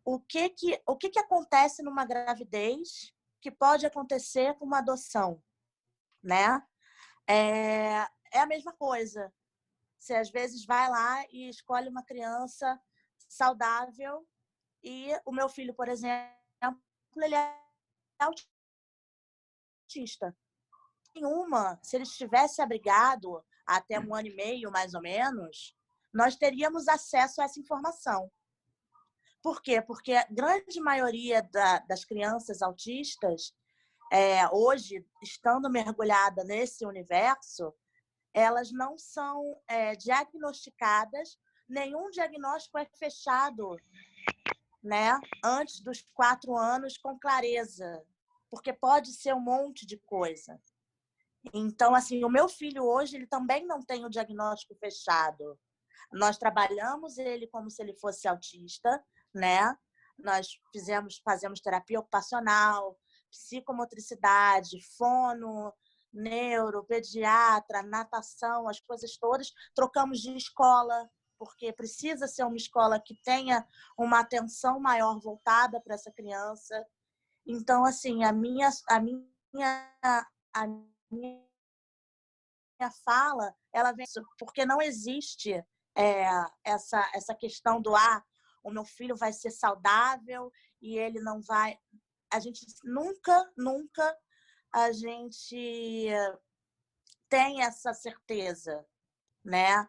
o que acontece numa gravidez que pode acontecer com uma adoção, né? É a mesma coisa. Você às vezes vai lá e escolhe uma criança saudável e o meu filho, por exemplo, ele é autista. Se ele estivesse abrigado até 1 ano e meio, mais ou menos, nós teríamos acesso a essa informação. Por quê? Porque a grande maioria das crianças autistas, hoje, estando mergulhada nesse universo, elas não são diagnosticadas, nenhum diagnóstico é fechado, né, antes dos 4 anos com clareza, porque pode ser um monte de coisa. Então, assim, o meu filho hoje, ele também não tem o diagnóstico fechado. Nós trabalhamos ele como se ele fosse autista, né? Nós fazemos terapia ocupacional, psicomotricidade, fono, neuro, pediatra, natação, as coisas todas. Trocamos de escola, porque precisa ser uma escola que tenha uma atenção maior voltada para essa criança. Então, assim, a minha fala, ela vem porque não existe essa questão do o meu filho vai ser saudável e ele não vai. A gente nunca a gente tem essa certeza, né?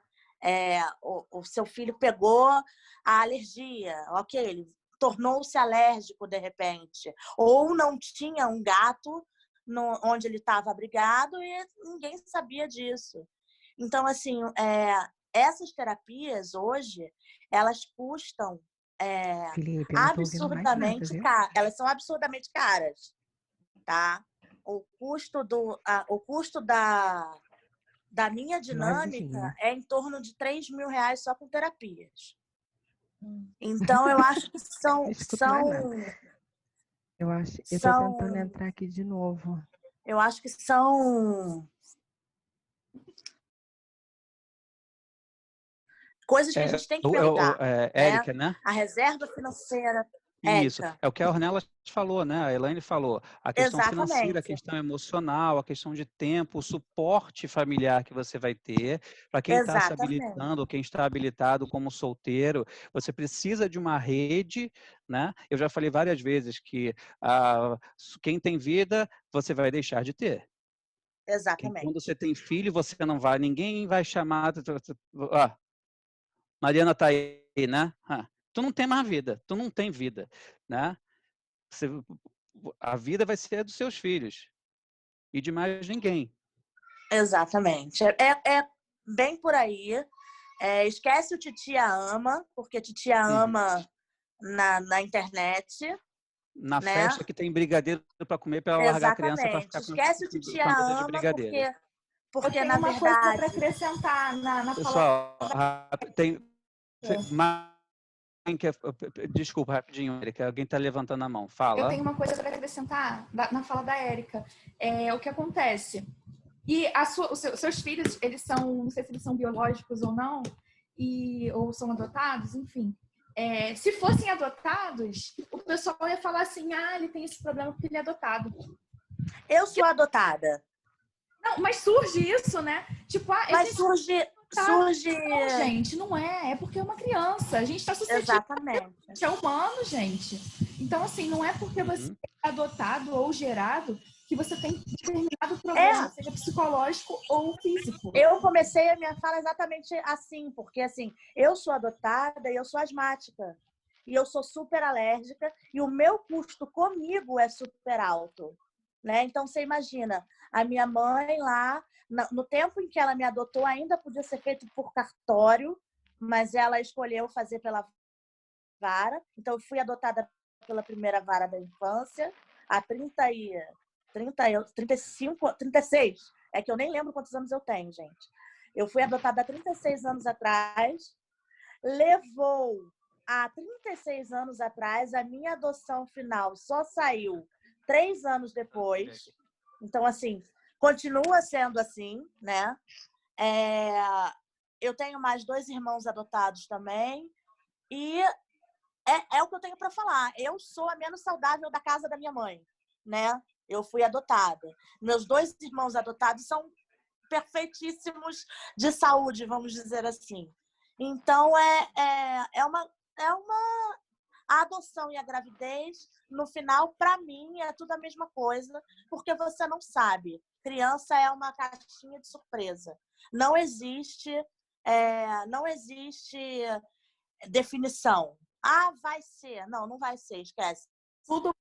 O seu filho pegou a alergia, ok, ele tornou-se alérgico de repente, ou não tinha um gato onde ele estava abrigado e ninguém sabia disso. Então, assim, essas terapias hoje, elas custam Felipe, eu não tô ouvindo mais nada, absurdamente viu? caras. Elas são absurdamente caras, tá? O custo da minha dinâmica é em torno de R$3.000 só com terapias. Então, eu acho que Não escuto mais nada. Eu tô tentando entrar aqui de novo. Eu acho que são coisas que a gente tem que perguntar. Érica, né? A reserva financeira. Isso, Érica. é o que a Ornella falou, né? A Elaine falou. A questão financeira, a questão emocional, a questão de tempo, o suporte familiar que você vai ter. Para quem está se habilitando, quem está habilitado como solteiro, você precisa de uma rede, né? Eu já falei várias vezes que quem tem vida, você vai deixar de ter. Exatamente. Quando você tem filho, você não vai, ninguém vai chamar. Mariana está aí, né? Tu não tem mais vida, tu não tem vida, né? A vida vai ser dos seus filhos e de mais ninguém. Exatamente. É bem por aí. Esquece o Titia Ama, porque Titia Ama na internet. Na né? festa que tem brigadeiro para comer, para largar a criança para ficar Esquece o Titia com Ama, de brigadeiro. porque na verdade... Uma coisa para acrescentar na Pessoal, desculpa, rapidinho, Érica. Alguém está levantando a mão. Fala. Eu tenho uma coisa para acrescentar na fala da Érica. O que acontece? E os seus filhos, eles são, não sei se eles são biológicos ou não, ou são adotados, enfim. Se fossem adotados, o pessoal ia falar assim, ele tem esse problema porque ele é adotado. Eu sou adotada. Não, mas surge isso, né? Tipo, mas surge... Não, gente, não é. É porque é uma criança. A gente está suscetível. Exatamente. É humano, gente. Então, assim, não é porque você é adotado ou gerado que você tem determinado problema, seja psicológico ou físico. Eu comecei a minha fala exatamente assim, porque, assim, eu sou adotada e eu sou asmática. E eu sou super alérgica e o meu custo comigo é super alto, né? Então, você imagina, a minha mãe lá... No tempo em que ela me adotou, ainda podia ser feito por cartório, mas ela escolheu fazer pela vara. Então, eu fui adotada pela primeira vara da infância há 36. É que eu nem lembro quantos anos eu tenho, gente. Eu fui adotada há 36 anos atrás. Levou há 36 anos atrás. A minha adoção final só saiu 3 anos depois. Então, assim... Continua sendo assim, né? Eu tenho mais 2 irmãos adotados também. E é o que eu tenho para falar. Eu sou a menos saudável da casa da minha mãe, né? Eu fui adotada. Meus 2 irmãos adotados são perfeitíssimos de saúde, vamos dizer assim. Então, a adoção e a gravidez, no final, para mim, é tudo a mesma coisa, porque você não sabe. Criança é uma caixinha de surpresa. Não existe definição. Vai ser. Não vai ser, esquece. Tudo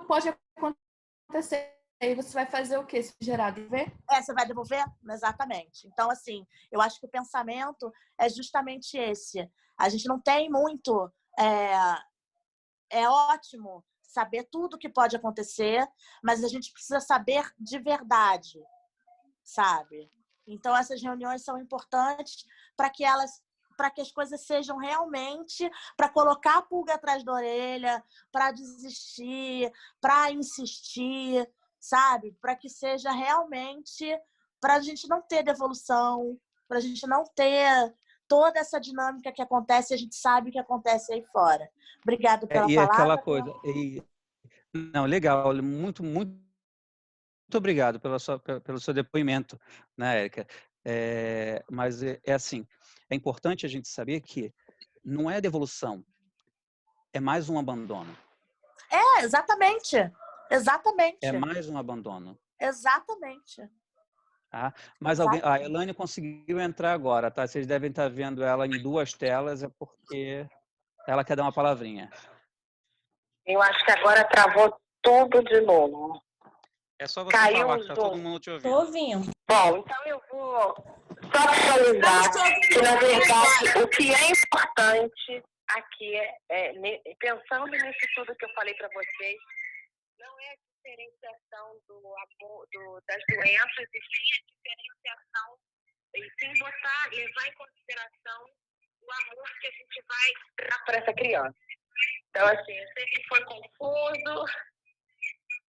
pode acontecer. E você vai fazer o quê? Se gerar, devolver? Você vai devolver? Exatamente. Então, assim, eu acho que o pensamento é justamente esse. A gente não tem muito... É ótimo saber tudo o que pode acontecer, mas a gente precisa saber de verdade, sabe? Então, essas reuniões são importantes para que as coisas sejam realmente, para colocar a pulga atrás da orelha, para desistir, para insistir, sabe? Para que seja realmente, para a gente não ter devolução, para a gente não ter toda essa dinâmica que acontece, a gente sabe o que acontece aí fora. Obrigada pela E palavra. aquela coisa. Não, legal, muito, muito obrigado pelo seu depoimento, né, Érica? Mas é assim, é importante a gente saber que não é devolução, é mais um abandono. Exatamente. Exatamente. É mais um abandono. Exatamente. Tá? Mas a Elaine conseguiu entrar agora, tá? Vocês devem estar vendo ela em 2 telas, é porque ela quer dar uma palavrinha. Eu acho que agora travou tudo de novo. É só você falar que tá todo mundo te ouvindo. Tô ouvindo. Bom, então eu vou só finalizar que, na verdade, o que é importante aqui pensando nisso tudo que eu falei para vocês, não é a diferenciação das doenças, e sim a diferenciação, e sim levar em consideração o amor que a gente vai dar para essa criança. Então, assim, eu sei que foi confuso,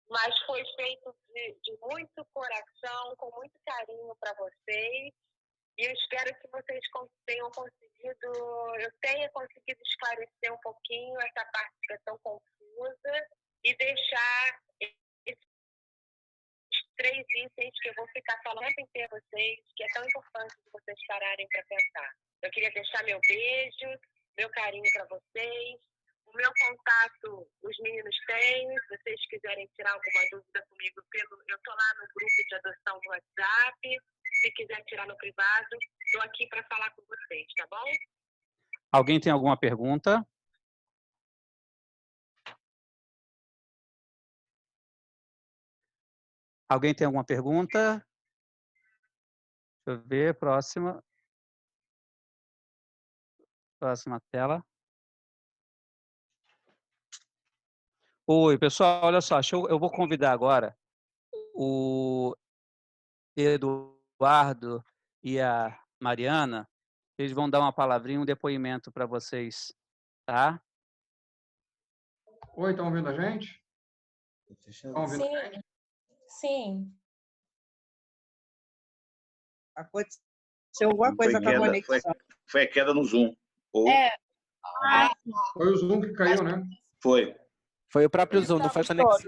mas foi feito de muito coração, com muito carinho para vocês. E eu espero que vocês tenha conseguido esclarecer um pouquinho essa parte que é tão confusa e deixar esses 3 itens que eu vou ficar falando para vocês, que é tão importante que vocês pararem para pensar. Eu queria deixar meu beijo, meu carinho para vocês. O meu contato, os meninos têm. Se vocês quiserem tirar alguma dúvida comigo, eu estou lá no grupo de adoção do WhatsApp. Se quiser tirar no privado, estou aqui para falar com vocês, tá bom? Alguém tem alguma pergunta? Alguém tem alguma pergunta? Deixa eu ver, próxima tela. Oi, pessoal, olha só, eu vou convidar agora o Eduardo e a Mariana. Eles vão dar uma palavrinha, um depoimento para vocês, tá? Oi, estão ouvindo a gente? Estão ouvindo a gente? Sim. Aconteceu alguma coisa com a conexão. Foi a queda no Zoom. Foi o Zoom que caiu, né? Foi. Foi o próprio Zoom, não foi conexão.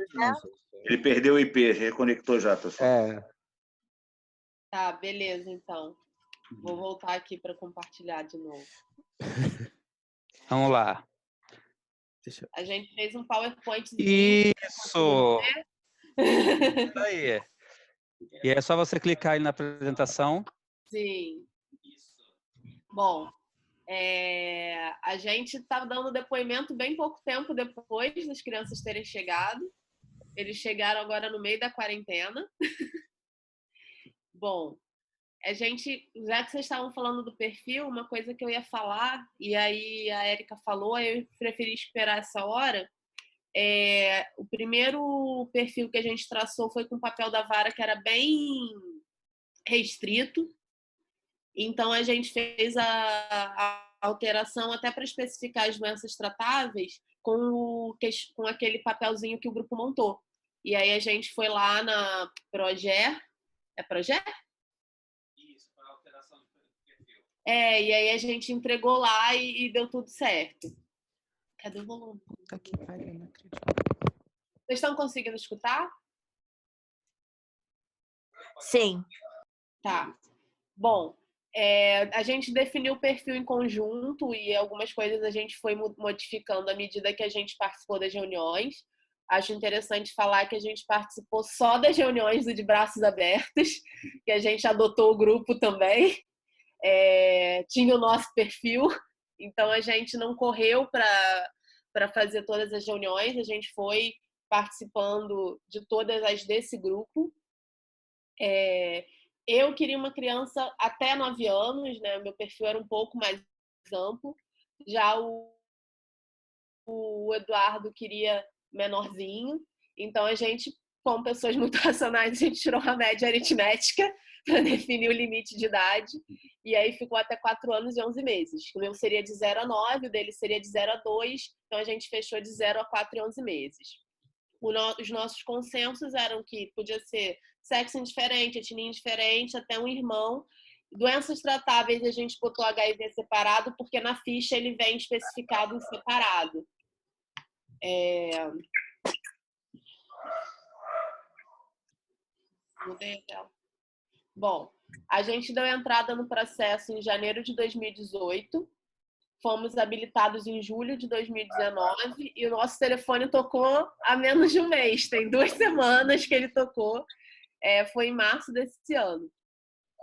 Ele perdeu o IP, reconectou já, pessoal. Tá, beleza, então. Vou voltar aqui para compartilhar de novo. Vamos lá. A gente fez um PowerPoint. Isso! Isso aí. E é só você clicar aí na apresentação. Sim. Bom, a gente está dando depoimento bem pouco tempo depois das crianças terem chegado. Eles chegaram agora no meio da quarentena. Bom, já que vocês estavam falando do perfil, uma coisa que eu ia falar, e aí a Érica falou, eu preferi esperar essa hora. O primeiro perfil que a gente traçou foi com o papel da vara, que era bem restrito. Então, a gente fez a alteração até para especificar as doenças tratáveis com aquele papelzinho que o grupo montou. E aí a gente foi lá na Proger. É Proger? Isso, para a alteração do perfil. E aí a gente entregou lá e deu tudo certo. Cadê o volume? Tá aqui, vai, não acredito. Vocês estão conseguindo escutar? Sim. Tá. Bom, a gente definiu o perfil em conjunto e algumas coisas a gente foi modificando à medida que a gente participou das reuniões. Acho interessante falar que a gente participou só das reuniões do De Braços Abertos, que a gente adotou o grupo também. Tinha o nosso perfil, então a gente não correu para fazer todas as reuniões, a gente foi participando de todas as desse grupo. Eu queria uma criança até 9 anos, né? Meu perfil era um pouco mais amplo. Já o Eduardo queria menorzinho. Então, a gente, como pessoas muito racionais, a gente tirou a média aritmética para definir o limite de idade. E aí ficou até 4 anos e 11 meses. O meu seria de 0 a 9, o dele seria de 0 a 2. Então, a gente fechou de 0 a 4 e 11 meses. os nossos consensos eram que podia ser sexo indiferente, etnia indiferente, até um irmão. Doenças tratáveis a gente botou HIV separado, porque na ficha ele vem especificado em separado. Mudei a tela. Bom, a gente deu entrada no processo em janeiro de 2018, fomos habilitados em julho de 2019 e o nosso telefone tocou há menos de um mês, tem 2 semanas que ele tocou, foi em março desse ano.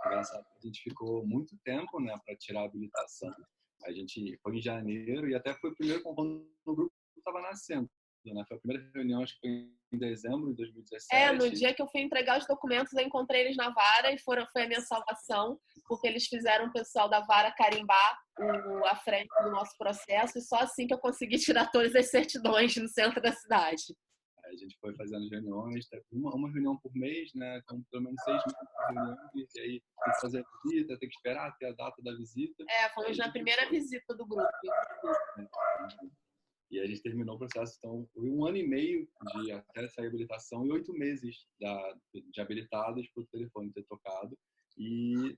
Engraçado, a gente ficou muito tempo, né, para tirar a habilitação. A gente foi em janeiro e até foi o primeiro quando o grupo estava nascendo. Né? Foi a primeira reunião, acho que foi em dezembro de 2017. No dia que eu fui entregar os documentos, eu encontrei eles na vara e foi a minha salvação, porque eles fizeram o pessoal da vara carimbar a frente do nosso processo e só assim que eu consegui tirar todas as certidões no centro da cidade. A gente foi fazendo reuniões, uma reunião por mês, né? Então, pelo menos 6 meses de reunião, e aí tem que fazer a visita, tem que esperar ter a data da visita. Fomos na primeira visita do grupo. E a gente terminou o processo, então, foi 1 ano e meio até essa habilitação e 8 meses de habilitados por telefone ter tocado. E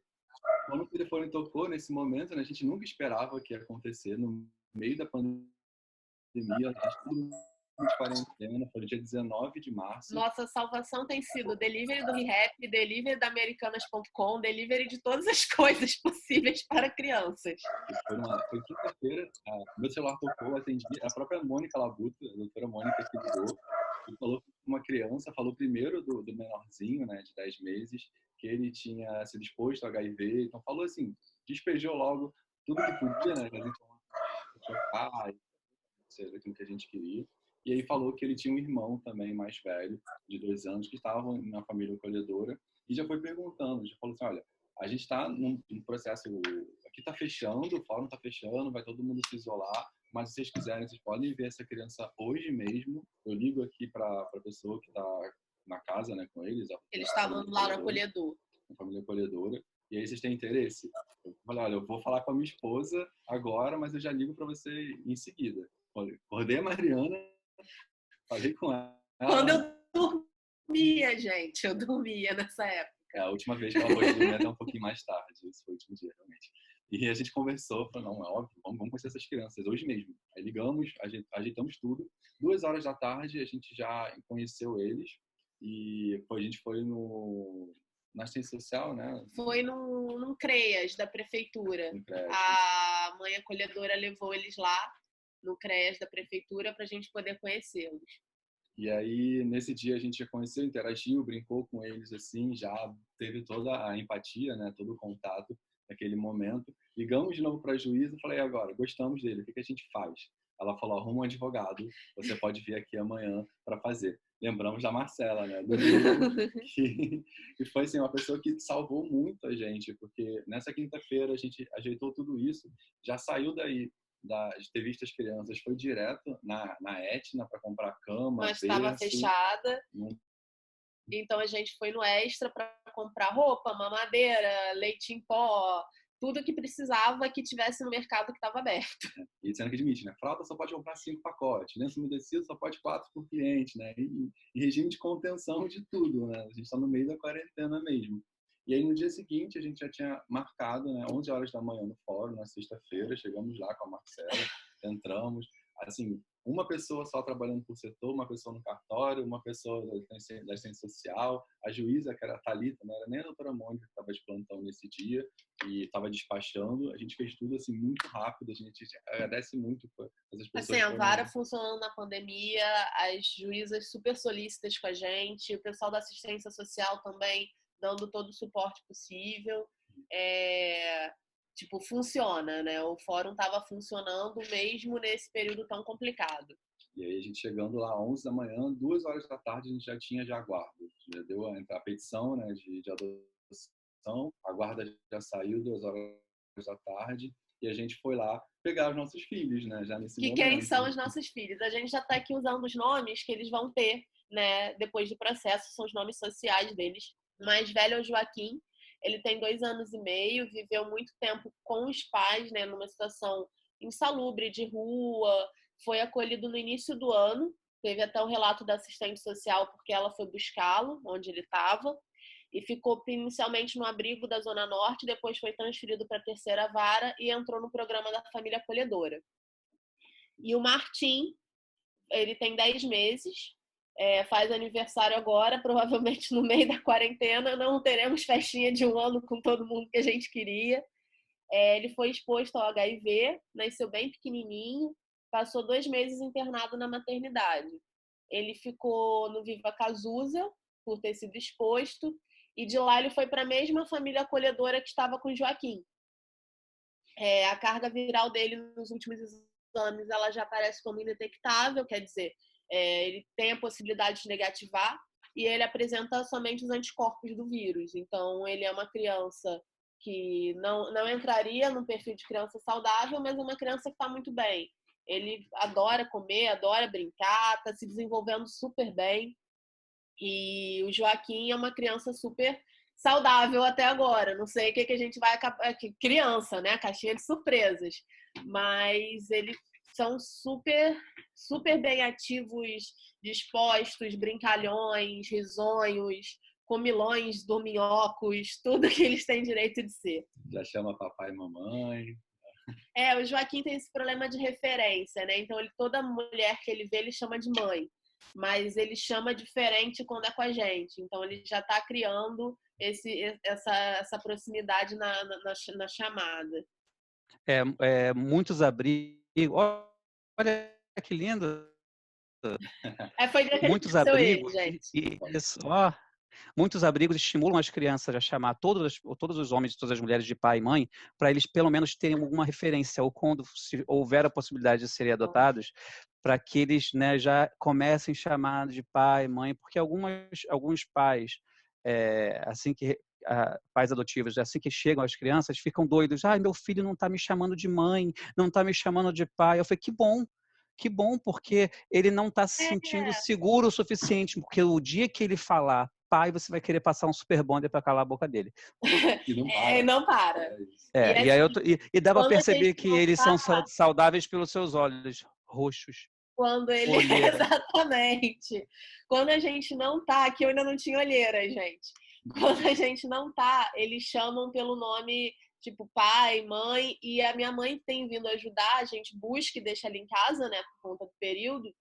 quando o telefone tocou, nesse momento, né, a gente nunca esperava que ia acontecer no meio da pandemia, a gente todo mundo de quarentena, foi no dia 19 de março. Nossa salvação tem sido delivery do ReHap, delivery da Americanas.com, delivery de todas as coisas possíveis para crianças. Foi quinta-feira, meu celular tocou, eu atendi a própria Mônica Labuto, a doutora Mônica que ligou, e falou com uma criança, falou primeiro do menorzinho, né, de 10 meses, que ele tinha sido exposto a HIV, então falou assim, despejou logo tudo que podia, né, as informações, aquilo que a gente queria. E aí falou que ele tinha um irmão também mais velho, de 2 anos, que estava na família acolhedora, e já foi perguntando, já falou assim, olha, a gente está num processo, aqui está fechando, o fórum está fechando, vai todo mundo se isolar, mas se vocês quiserem, vocês podem ver essa criança hoje mesmo, eu ligo aqui para a pessoa que está na casa, né, com eles. Eles estavam lá no acolhedor. Na família acolhedora. E aí vocês têm interesse? Eu falei, olha, eu vou falar com a minha esposa agora, mas eu já ligo para você em seguida. Acordei a Mariana, falei com ela. Quando eu dormia, gente, eu dormia nessa época. A última vez que ela pôde dormir até um pouquinho mais tarde, esse foi o último dia, realmente. E a gente conversou, falou, não, é óbvio, vamos conhecer essas crianças hoje mesmo. Aí ligamos, ajeitamos tudo. 2 horas da tarde a gente já conheceu eles e a gente foi na assistência social, né? Foi num CREAS da prefeitura. A mãe acolhedora levou eles lá no CREAS da prefeitura para a gente poder conhecê-los. E aí, nesse dia, a gente já conheceu, interagiu, brincou com eles, assim, já teve toda a empatia, né, todo o contato naquele momento. Ligamos de novo para a juíza e falei, agora, gostamos dele, o que a gente faz? Ela falou, arruma um advogado, você pode vir aqui amanhã para fazer. Lembramos da Marcela, né? Que foi, assim, uma pessoa que salvou muito a gente, porque nessa quinta-feira a gente ajeitou tudo isso, já saiu daí de ter visto as crianças, foi direto na Etna para comprar cama, mas estava fechada. Então a gente foi no Extra para comprar roupa, mamadeira, leite em pó, tudo que precisava que tivesse no mercado que estava aberto. E sendo que admite, né? Fralda só pode comprar 5 pacotes, lenço umedecido só pode 4 por cliente, né? E regime de contenção de tudo, né? A gente está no meio da quarentena mesmo. E aí, no dia seguinte, a gente já tinha marcado, né, 11 horas da manhã no fórum, na sexta-feira, chegamos lá com a Marcela, entramos, assim, uma pessoa só trabalhando por setor, uma pessoa no cartório, uma pessoa da assistência social, a juíza, que era a Thalita, não era nem a doutora Mônica, que estava de plantão nesse dia, e estava despachando. A gente fez tudo, assim, muito rápido, a gente agradece muito essas pessoas. Assim, a vara funcionando na pandemia, as juízas super solícitas com a gente, o pessoal da assistência social também, dando todo o suporte possível. Tipo, funciona, né? O fórum estava funcionando mesmo nesse período tão complicado. E aí a gente chegando lá às 11 da manhã, 2 horas da tarde a gente já tinha guarda. Já deu a petição, né, de adoção, a guarda já saiu 2 horas da tarde e a gente foi lá pegar os nossos filhos, né, já nesse momento. Quem são os nossos filhos? A gente já está aqui usando os nomes que eles vão ter, né, depois do processo, são os nomes sociais deles. O mais velho é o Joaquim, ele tem 2 anos e meio, viveu muito tempo com os pais, né, numa situação insalubre de rua, foi acolhido no início do ano, Teve até o relato da assistente social, porque ela foi buscá-lo, onde ele estava, e ficou inicialmente no abrigo da Zona Norte, depois foi transferido para a terceira vara e entrou no programa da família acolhedora. E o Martim, ele tem 10 meses, faz aniversário agora, provavelmente no meio da quarentena, não teremos festinha de 1 ano com todo mundo que a gente queria. Ele foi exposto ao HIV, nasceu bem pequenininho, passou 2 meses internado na maternidade. Ele ficou no Viva Cazuza, por ter sido exposto, e de lá ele foi para a mesma família acolhedora que estava com o Joaquim. A carga viral dele nos últimos exames ela já aparece como indetectável, quer dizer, ele tem a possibilidade de negativar e ele apresenta somente os anticorpos do vírus. Então, ele é uma criança que não entraria no perfil de criança saudável, mas é uma criança que está muito bem. Ele adora comer, adora brincar, está se desenvolvendo super bem. E o Joaquim é uma criança super saudável até agora. Não sei o que a gente vai acabar... Criança, né? Caixinha de surpresas. Mas eles são super, super bem ativos, dispostos, brincalhões, risonhos, comilões, dorminhocos, tudo que eles têm direito de ser. Já chama papai e mamãe. O Joaquim tem esse problema de referência, né? Então, toda mulher que ele vê, ele chama de mãe. Mas ele chama diferente quando é com a gente. Então, ele já está criando essa proximidade na chamada. Muitos abrigos... Olha que lindo! Foi muitos abrigos, muitos abrigos estimulam as crianças a chamar todos os homens e todas as mulheres de pai e mãe, para eles pelo menos terem alguma referência, ou quando se houver a possibilidade de serem adotados, para que eles, né, já comecem a chamar de pai, mãe, porque alguns pais, pais adotivos, assim que chegam as crianças, ficam doidos. Meu filho não está me chamando de mãe, não está me chamando de pai. Eu falei, que bom, porque ele não está se sentindo seguro o suficiente, porque o dia que ele falar pai, você vai querer passar um super bonder para calar a boca dele. E não para. E dá para perceber que eles são saudáveis pelos seus olhos roxos. Quando ele... Exatamente. Quando a gente não tá... Aqui eu ainda não tinha olheira, gente. Quando a gente não tá, eles chamam pelo nome... tipo pai, mãe, e a minha mãe tem vindo ajudar, a gente busca e deixa ela em casa, né, por conta do período.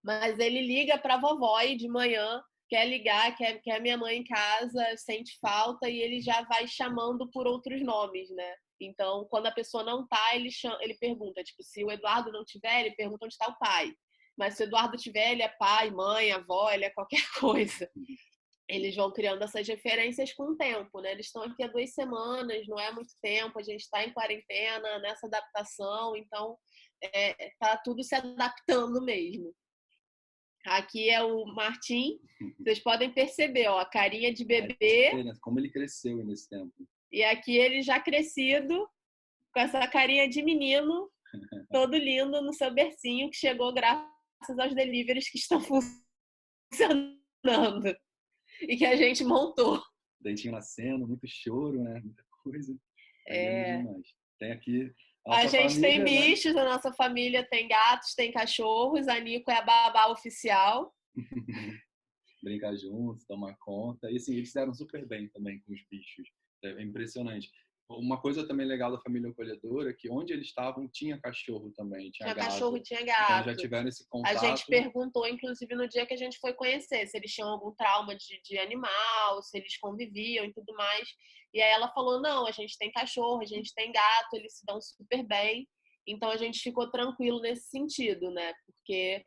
Mas ele liga pra vovó e de manhã quer ligar, quer a minha mãe em casa, sente falta e ele já vai chamando por outros nomes, né? Então, quando a pessoa não tá, ele pergunta, tipo, se o Eduardo não tiver, ele pergunta onde está o pai. Mas se o Eduardo tiver, ele é pai, mãe, avó, ele é qualquer coisa. Eles vão criando essas referências com o tempo, né? Eles estão aqui há 2 semanas, não é muito tempo, a gente está em quarentena, nessa adaptação, então tá tudo se adaptando mesmo. Aqui é o Martim, vocês podem perceber, ó, a carinha de bebê. Como ele cresceu nesse tempo. E aqui ele já crescido, com essa carinha de menino, todo lindo no seu bercinho, que chegou graças aos deliveries que estão funcionando. E que a gente montou. Dentinho nascendo, muito choro, né? Muita coisa. Tem aqui... A gente tem bichos, né? A nossa família tem gatos, tem cachorros. A Nico é a babá oficial. Brincar juntos, tomar conta. E assim, eles se deram super bem também com os bichos. É impressionante. Uma coisa também legal da família acolhedora é que onde eles estavam tinha cachorro também, tinha gato. Cachorro, tinha gato. Então já tiveram esse contato. A gente perguntou, inclusive, no dia que a gente foi conhecer, se eles tinham algum trauma de animal, se eles conviviam e tudo mais. E aí ela falou, não, a gente tem cachorro, a gente tem gato, eles se dão super bem. Então a gente ficou tranquilo nesse sentido, né? Porque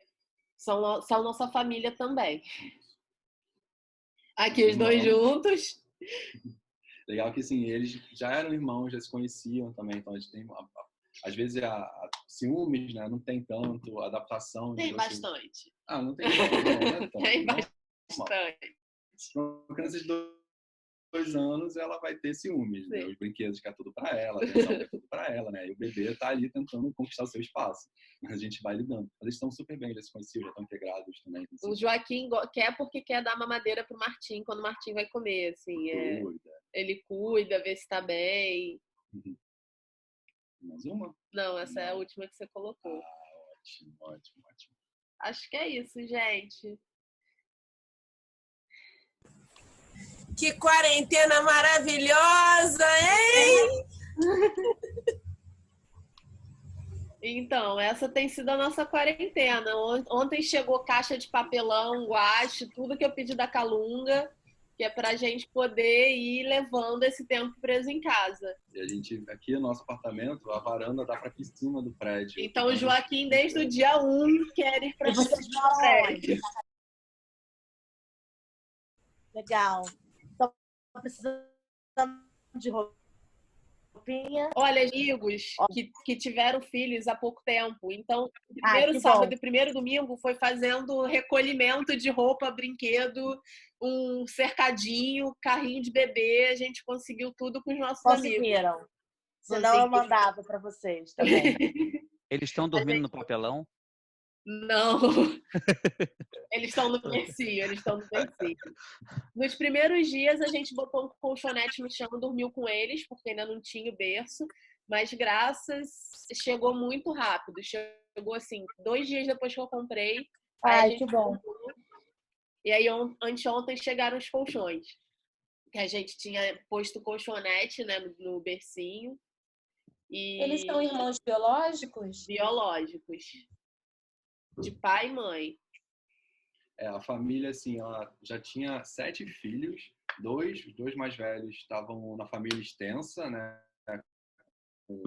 são nossa família também. Aqui os dois juntos. Legal que, assim, eles já eram irmãos, já se conheciam também, então a gente tem, às vezes, ciúmes, né? Não tem tanto, adaptação. Tem bastante. Não tem tanto. Tem bastante. Uma criança de 2 anos, ela vai ter ciúmes, né? Os brinquedos que é tudo para ela, a atenção que é tudo para ela, né? E o bebê tá ali tentando conquistar o seu espaço. Mas a gente vai lidando. Mas eles estão super bem, já se conheciam, já estão integrados também. O Joaquim quer porque quer dar mamadeira pro Martim quando o Martim vai comer, assim. Ele cuida, vê se tá bem. Mais uma? Não, essa é a última que você colocou. Ótimo, ótimo, ótimo. Acho que é isso, gente. Que quarentena maravilhosa, hein? Então, essa tem sido a nossa quarentena. Ontem chegou caixa de papelão, guache, tudo que eu pedi da Calunga, que é para a gente poder ir levando esse tempo preso em casa. E a gente, aqui no nosso apartamento, a varanda dá para a piscina do prédio. Então, o Joaquim, desde o dia 1, quer ir para a piscina do prédio. Legal. Então, precisando de roupinha. Olha, amigos que tiveram filhos há pouco tempo. Então, o primeiro sábado e o primeiro domingo foi fazendo recolhimento de roupa, brinquedo, um cercadinho, carrinho de bebê. A gente conseguiu tudo com os nossos amigos. Conseguiram. Senão eu mandava para vocês também. Eles estão dormindo no papelão? Não. Eles estão no bercinho, Nos primeiros dias, a gente botou um colchonete no chão e dormiu com eles, porque ainda não tinha o berço. Mas chegou muito rápido. Chegou, assim, 2 dias depois que eu comprei. Ai, que bom. E aí, anteontem, chegaram os colchões. Que a gente tinha posto colchonete, né, no bercinho. E... Eles são irmãos biológicos? Biológicos. De pai e mãe. A família, assim, ela já tinha 7 filhos. Os 2 mais velhos estavam na família extensa, né? Com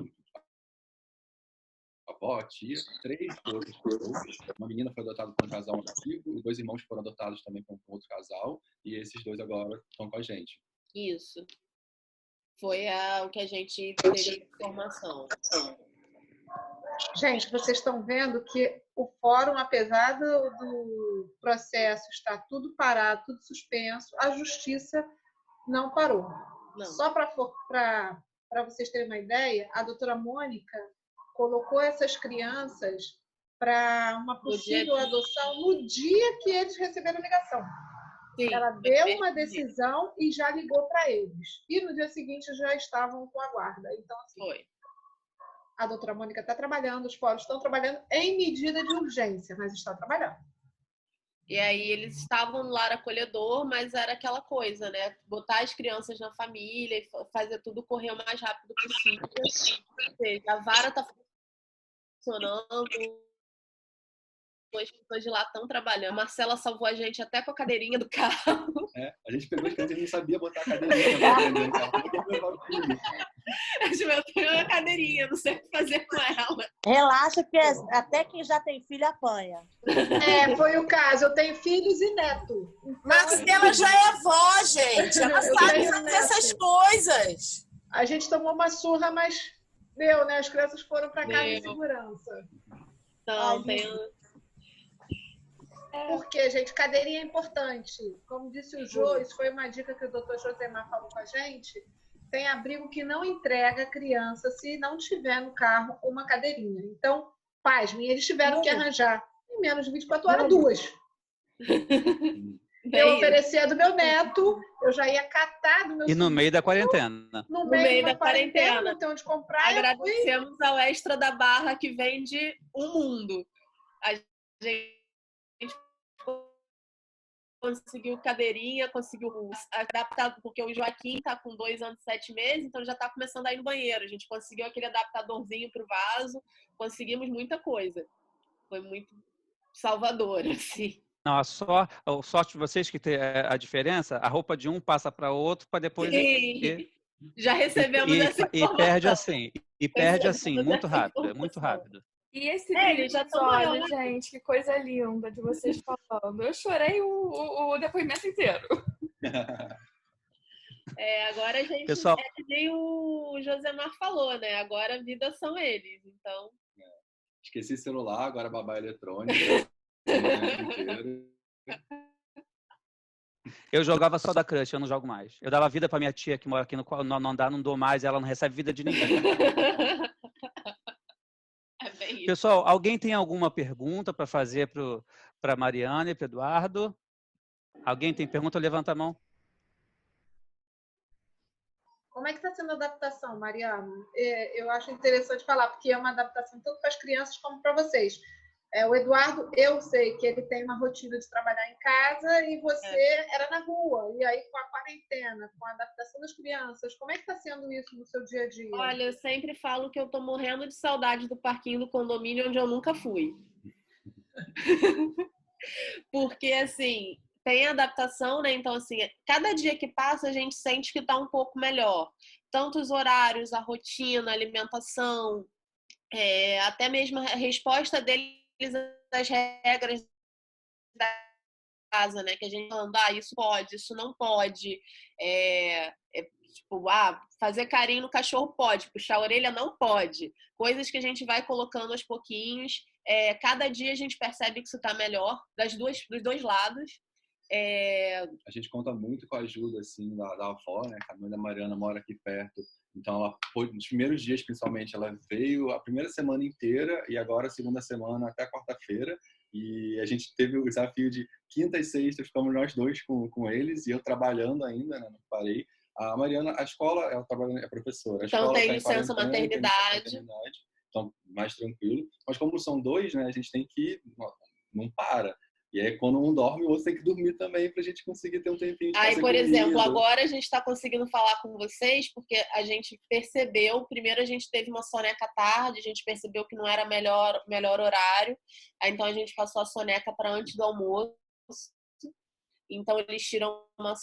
a avó, a tia, 3 outros pessoas. Uma menina foi adotada por um casal antigo, e 2 irmãos foram adotados também por outro casal. E esses 2 agora estão com a gente. Isso. Foi o que a gente teve de informação. Gente, vocês estão vendo que o fórum, apesar do processo estar tudo parado, tudo suspenso, a justiça não parou. Não. Só para vocês terem uma ideia, a doutora Mônica colocou essas crianças para uma possível adoção no dia que eles receberam a ligação. Sim, ela deu uma decisão e já ligou para eles. E no dia seguinte já estavam com a guarda. Então, assim, a doutora Mônica está trabalhando, os fóruns estão trabalhando em medida de urgência, mas estão trabalhando. E aí eles estavam no lar acolhedor, mas era aquela coisa, né? Botar as crianças na família e fazer tudo correr o mais rápido possível. Ou seja, a vara está funcionando, as pessoas de lá estão trabalhando. A Marcela salvou a gente até com a cadeirinha do carro. A gente pegou as crianças e não sabia botar a cadeirinha. Eu tenho uma cadeirinha, não sei o que fazer com ela. Relaxa, que até quem já tem filho apanha. Foi o caso. Eu tenho filhos e neto. Marcela já é avó, gente. Ela sabe fazer essas coisas. A gente tomou uma surra, mas deu, né? As crianças foram para casa em segurança. Não, Porque, gente, cadeirinha é importante. Como disse o Jô, isso foi uma dica que o doutor Josemar falou com a gente. Tem abrigo que não entrega a criança se não tiver no carro uma cadeirinha. Então, pasmem, eles tiveram que arranjar, em menos de 24 horas, 2. Eu oferecia do meu neto, eu já ia catar do meu E no meio da quarentena. No meio da quarentena, não tem onde comprar. Agradecemos ao Extra da Barra, que vende o mundo. A gente conseguiu cadeirinha, conseguiu adaptado, porque o Joaquim tá com 2 anos e 7 meses, então já tá começando a ir no banheiro. A gente conseguiu aquele adaptadorzinho pro vaso, conseguimos muita coisa. Foi muito salvador, assim. Não, a sorte de vocês que tem a diferença, a roupa de um passa para outro para depois... Já recebemos essa informação. E perde assim, muito rápido, é muito rápido. E esse brilho de olhos, gente, que coisa linda de vocês falando. Eu chorei o depoimento inteiro. Agora a gente, Pessoal, que nem o Josemar falou, né? Agora a vida são eles, então... Esqueci celular, agora babá eletrônica. Eu jogava só da crush, eu não jogo mais. Eu dava vida para minha tia que mora aqui no andar, não dou mais, ela não recebe vida de ninguém. Pessoal, alguém tem alguma pergunta para fazer para a Mariana e para o Eduardo? Alguém tem pergunta? Levanta a mão. Como é que está sendo sendo a adaptação, Mariana? Eu acho interessante falar, porque é uma adaptação tanto para as crianças como para vocês. O Eduardo, eu sei que ele tem uma rotina de trabalhar em casa e você era na rua. E aí, com a quarentena, com a adaptação das crianças, como é que está sendo isso no seu dia a dia? Olha, eu sempre falo que eu estou morrendo de saudade do parquinho do condomínio onde eu nunca fui. Porque, assim, tem adaptação, né? Então, assim, cada dia que passa a gente sente que está um pouco melhor. Tanto os horários, a rotina, a alimentação, até mesmo a resposta deles às regras da casa, né? Que a gente falando, isso pode, isso não pode. Tipo, fazer carinho no cachorro pode, puxar a orelha não pode. Coisas que a gente vai colocando aos pouquinhos. Cada dia a gente percebe que isso está melhor, dos dois lados. A gente conta muito com a ajuda assim, da avó, né? A mãe da Mariana mora aqui perto. Então, ela foi, nos primeiros dias, principalmente, ela veio a primeira semana inteira e agora a segunda semana até quarta-feira. E a gente teve o desafio de quinta e sexta, ficamos nós dois com eles e eu trabalhando ainda, né? Não parei. A Mariana, a escola, ela trabalha, é professora. A então escola tem tá licença maternidade. Então, mais tranquilo. Mas como são dois, né? A gente tem que... Não para. E aí, quando um dorme, o outro tem que dormir também pra gente conseguir ter um tempinho de fazer por exemplo, comida. agora a gente está conseguindo falar com vocês porque a gente percebeu, primeiro a gente teve uma soneca à tarde, a gente percebeu que não era melhor horário, aí então a gente passou a soneca para antes do almoço, então eles tiram uma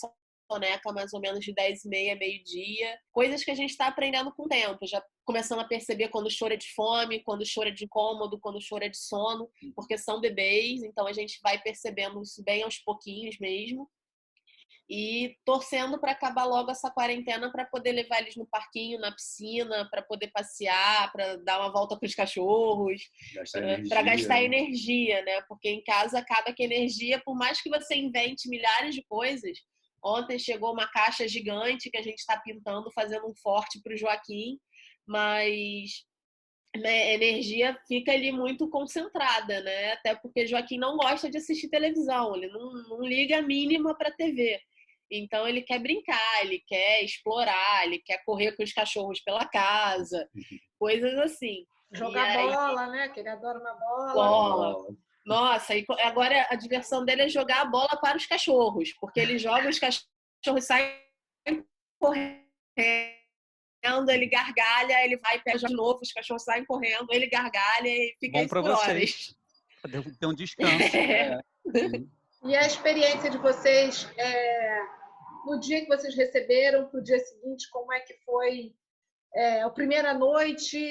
soneca mais ou menos de 10h30, meio-dia, coisas que a gente está aprendendo com o tempo, já começando a perceber quando o choro é de fome, quando o choro é de incômodo, quando o choro é de sono, porque são bebês, então a gente vai percebendo isso bem aos pouquinhos mesmo, e torcendo para acabar logo essa quarentena para poder levar eles no parquinho, na piscina, para poder passear, para dar uma volta com os cachorros, para gastar energia, né? Porque em casa acaba que energia, por mais que você invente milhares de coisas. Ontem chegou uma caixa gigante que a gente está pintando, fazendo um forte para o Joaquim, mas a energia fica ali muito concentrada, né? Até porque Joaquim não gosta de assistir televisão, ele não liga a mínima para a TV. Então ele quer brincar, ele quer explorar, ele quer correr com os cachorros pela casa, coisas assim. Jogar bola, né? Que ele adora uma bola. Nossa, e agora a diversão dele é jogar a bola para os cachorros, porque ele joga, os cachorros saem correndo, ele gargalha, ele vai e pega de novo, os cachorros saem correndo, ele gargalha e fica bom para vocês. Ter um descanso. E a experiência de vocês, no dia que vocês receberam, para o dia seguinte, como é que foi a primeira noite?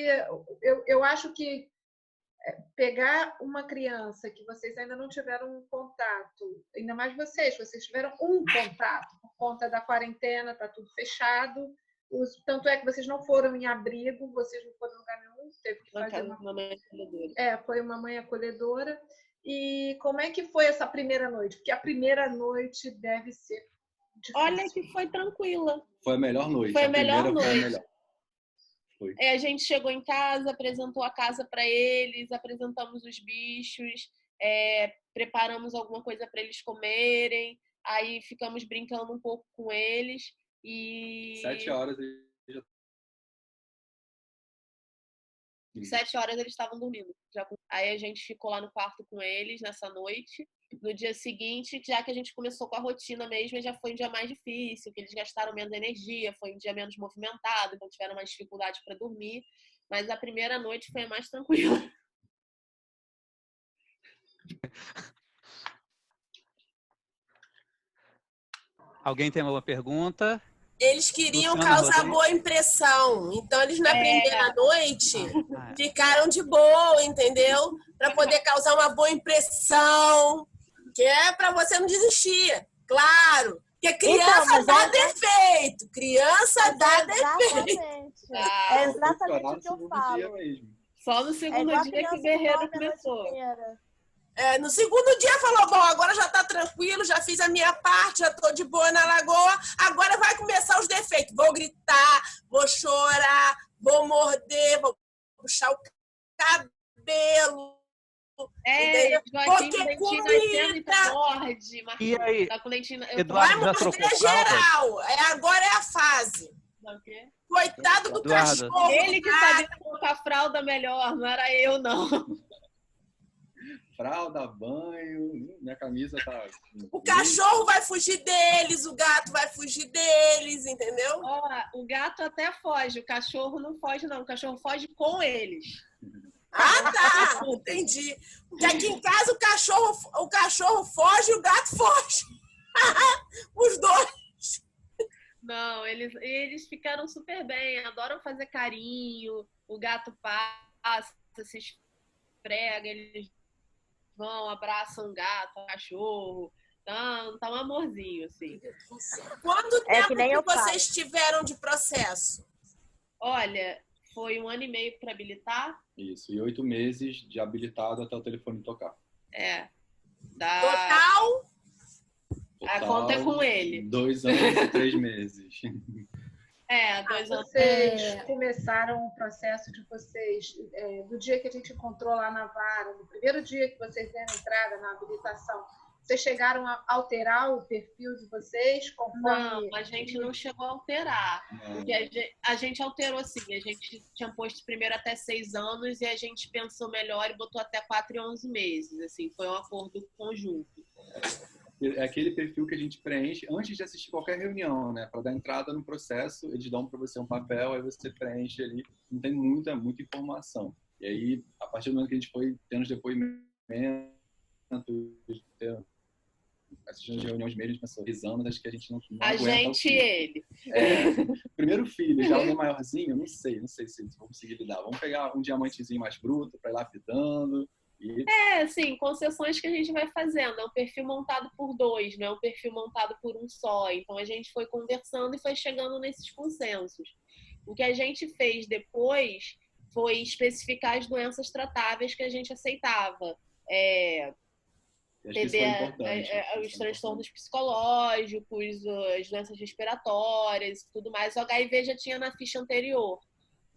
Eu acho que pegar uma criança que vocês ainda não tiveram um contato, ainda mais vocês tiveram um contato por conta da quarentena, tá tudo fechado, tanto é que vocês não foram em abrigo, vocês não foram em lugar nenhum, teve que fazer uma mãe acolhedora. Foi uma mãe acolhedora. E como é que foi essa primeira noite? Porque a primeira noite deve ser difícil. Olha que foi tranquila. Foi a melhor noite. Foi a melhor noite. Foi a melhor. Foi. A gente chegou em casa, apresentou a casa para eles, apresentamos os bichos, preparamos alguma coisa para eles comerem, aí ficamos brincando um pouco com eles e 7 horas 7 horas eles estavam dormindo. Aí a gente ficou lá no quarto com eles nessa noite. No dia seguinte, já que a gente começou com a rotina mesmo, já foi um dia mais difícil, que eles gastaram menos energia, foi um dia menos movimentado, então tiveram mais dificuldade para dormir. Mas a primeira noite foi a mais tranquila. Alguém tem alguma pergunta? Eles queriam causar boa impressão. Então, eles na primeira noite ficaram de boa, entendeu? Para poder causar uma boa impressão. Que é para você não desistir. Claro. Porque criança dá defeito. Criança dá defeito. É exatamente o que eu falo. Só no segundo dia que o Guerreiro começou. No segundo dia falou, bom, agora já tá tranquilo, já fiz a minha parte, já tô de boa na lagoa, agora vai começar os defeitos. Vou gritar, vou chorar, vou morder, vou puxar o cabelo. Porque comida... morde, e aí, tá com dentinho... Eduardo vai morder geral. Agora é a fase. Coitado do Eduardo. cachorro. Ele que sabia colocar fralda melhor, não era eu, não. Fralda, banho, minha camisa tá... O cachorro vai fugir deles, o gato vai fugir deles, entendeu? Ó, o gato até foge, o cachorro não foge, não. O cachorro foge com eles. Ah, tá. Entendi. Porque aqui em casa o cachorro foge e o gato foge. Os dois. Não, eles ficaram super bem, adoram fazer carinho, o gato passa, se esfrega, eles vão, abraçam o gato, o cachorro. Tá um amorzinho, assim. Quanto tempo que vocês tiveram de processo? Olha, foi 1 ano e meio para habilitar. Isso, e 8 meses de habilitado até o telefone tocar. Total? A conta é com ele. 2 anos e 3 meses. 2 anos. Vocês começaram o processo de vocês, do dia que a gente encontrou lá na vara, no primeiro dia que vocês deram entrada na habilitação, vocês chegaram a alterar o perfil de vocês? Não, a gente não chegou a alterar. Porque a gente alterou assim, a gente tinha posto primeiro até 6 anos e a gente pensou melhor e botou até 4 e 11 meses. Assim, foi um acordo conjunto. É aquele perfil que a gente preenche antes de assistir qualquer reunião, né? Para dar entrada no processo, eles dão para você um papel, aí você preenche ali, não tem muita informação. E aí, a partir do momento que a gente foi tendo os depoimentos, assistindo as reuniões mesmo, a gente pensou, 10 anos, acho que a gente não a aguenta. Gente e ele. Primeiro filho, já alguém maiorzinho, não sei se vou conseguir lidar. Vamos pegar um diamantezinho mais bruto para ir lapidando. Sim, concessões que a gente vai fazendo. É um perfil montado por 2, não é um perfil montado por um só. Então, a gente foi conversando e foi chegando nesses consensos. O que a gente fez depois foi especificar as doenças tratáveis que a gente aceitava. Os transtornos psicológicos, as doenças respiratórias e tudo mais. O HIV já tinha na ficha anterior.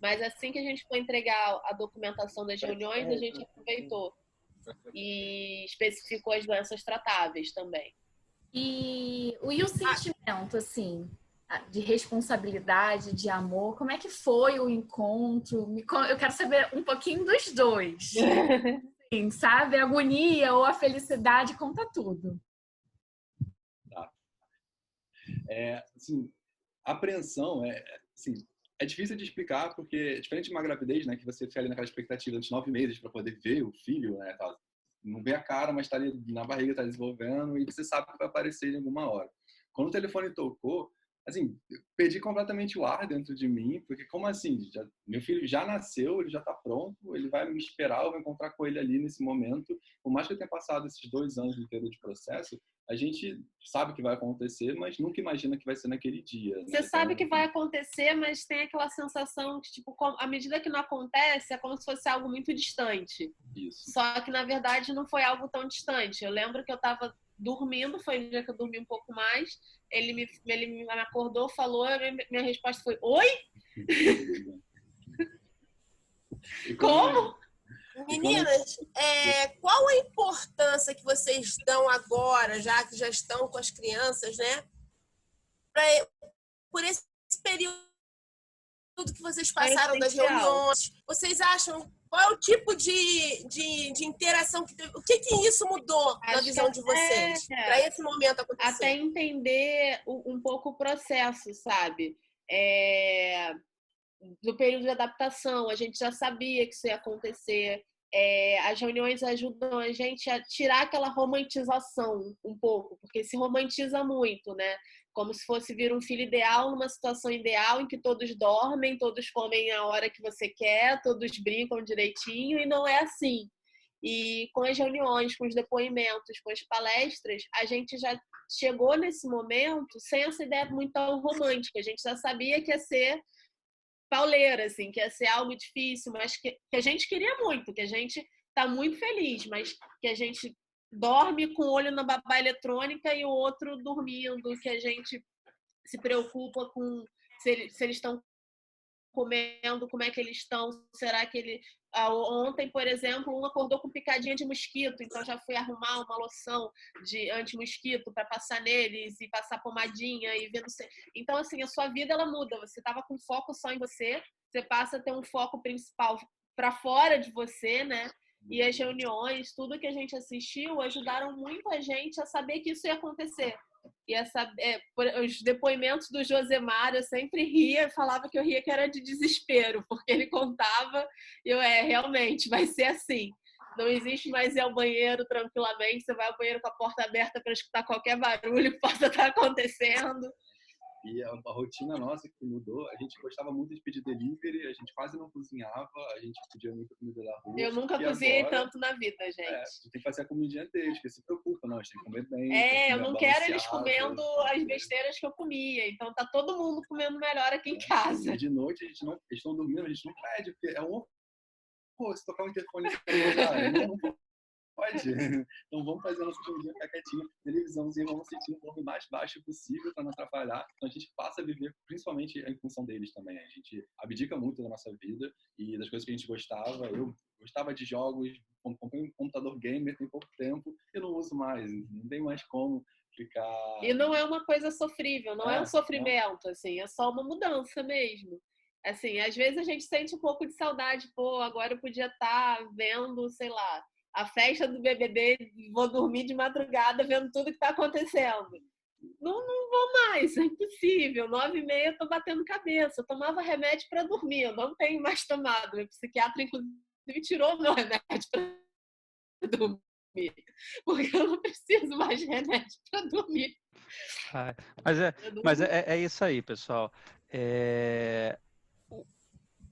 Mas assim que a gente foi entregar a documentação das reuniões, a gente aproveitou e especificou as doenças tratáveis também. E o sentimento, assim, de responsabilidade, de amor, como é que foi o encontro? Eu quero saber um pouquinho dos dois. Sim, sabe? A agonia ou a felicidade, conta tudo. Tá. Assim, a apreensão é difícil de explicar, porque diferente de uma gravidez, né, que você fica ali naquela expectativa de 9 meses para poder ver o filho, né, tá, não vê a cara, mas está ali na barriga, está desenvolvendo e você sabe que vai aparecer em alguma hora. Quando o telefone tocou, assim, eu perdi completamente o ar dentro de mim, porque como assim? Meu filho já nasceu, ele já está pronto, ele vai me esperar, eu vou encontrar com ele ali nesse momento. Por mais que eu tenha passado esses 2 anos inteiros de processo, a gente sabe que vai acontecer, mas nunca imagina que vai ser naquele dia. Né? Você sabe que vai acontecer, mas tem aquela sensação que, tipo, à medida que não acontece, é como se fosse algo muito distante. Isso. Só que, na verdade, não foi algo tão distante. Eu lembro que eu estava dormindo, foi um dia que eu dormi um pouco mais, ele me acordou, falou, minha resposta foi, oi? Como? Meninas, qual a importância que vocês dão agora, já que já estão com as crianças, né? Por esse período que vocês passaram das reuniões, vocês acham, qual é o tipo de interação que teve? O que isso mudou na visão de vocês para esse momento acontecer? Até entender um pouco o processo, sabe? Do período de adaptação, a gente já sabia que isso ia acontecer. As reuniões ajudam a gente a tirar aquela romantização um pouco, porque se romantiza muito, né? Como se fosse vir um filho ideal numa situação ideal em que todos dormem, todos comem a hora que você quer, todos brincam direitinho, e não é assim. E com as reuniões, com os depoimentos, com as palestras, a gente já chegou nesse momento sem essa ideia muito tão romântica. A gente já sabia que ia ser pauleira, assim, que ia ser algo difícil, mas que a gente queria muito, que a gente está muito feliz, mas que a gente dorme com o olho na babá eletrônica e o outro dormindo, que a gente se preocupa com se eles estão comendo, como é que eles estão, será que Ontem, por exemplo, um acordou com picadinha de mosquito, então já fui arrumar uma loção de anti-mosquito para passar neles e passar pomadinha e vendo se... Então, assim, a sua vida ela muda. Você estava com foco só em você, você passa a ter um foco principal para fora de você, né? E as reuniões, tudo que a gente assistiu, ajudaram muito a gente a saber que isso ia acontecer. E os depoimentos do Josemar, eu sempre ria, falava que eu ria que era de desespero, porque ele contava e realmente, vai ser assim. Não existe mais ir ao banheiro tranquilamente, você vai ao banheiro com a porta aberta para escutar qualquer barulho que possa estar acontecendo. E a rotina nossa que mudou, a gente gostava muito de pedir delivery, a gente quase não cozinhava, a gente pedia muita comida da rua. Eu nunca cozinhei tanto na vida, gente. A gente tem que fazer a comidinha deles, porque se preocupa, não, a gente tem que comer bem. Eu não quero eles comendo as besteiras que eu comia, então tá todo mundo comendo melhor aqui em casa. E de noite, eles estão dormindo, a gente não pede, porque se tocar o interfone, não pode. Então vamos fazer a nossa comidinha, ficar quietinha, televisãozinha, vamos sentir um volume mais baixo possível para não atrapalhar. Então a gente passa a viver principalmente em função deles também. A gente abdica muito da nossa vida e das coisas que a gente gostava. Eu gostava de jogos, comprei um computador gamer tem pouco tempo, eu não uso mais, não tem mais como ficar... E não é uma coisa sofrível, não é um sofrimento, assim, é só uma mudança mesmo. Assim, às vezes a gente sente um pouco de saudade, agora eu podia estar vendo, sei lá, a festa do BBB, vou dormir de madrugada vendo tudo que está acontecendo. Não vou mais, é impossível. 9h30 eu tô batendo cabeça. Eu tomava remédio para dormir, eu não tenho mais tomado. Meu psiquiatra, inclusive, tirou meu remédio para dormir. Porque eu não preciso mais de remédio para dormir. Mas é isso aí, pessoal.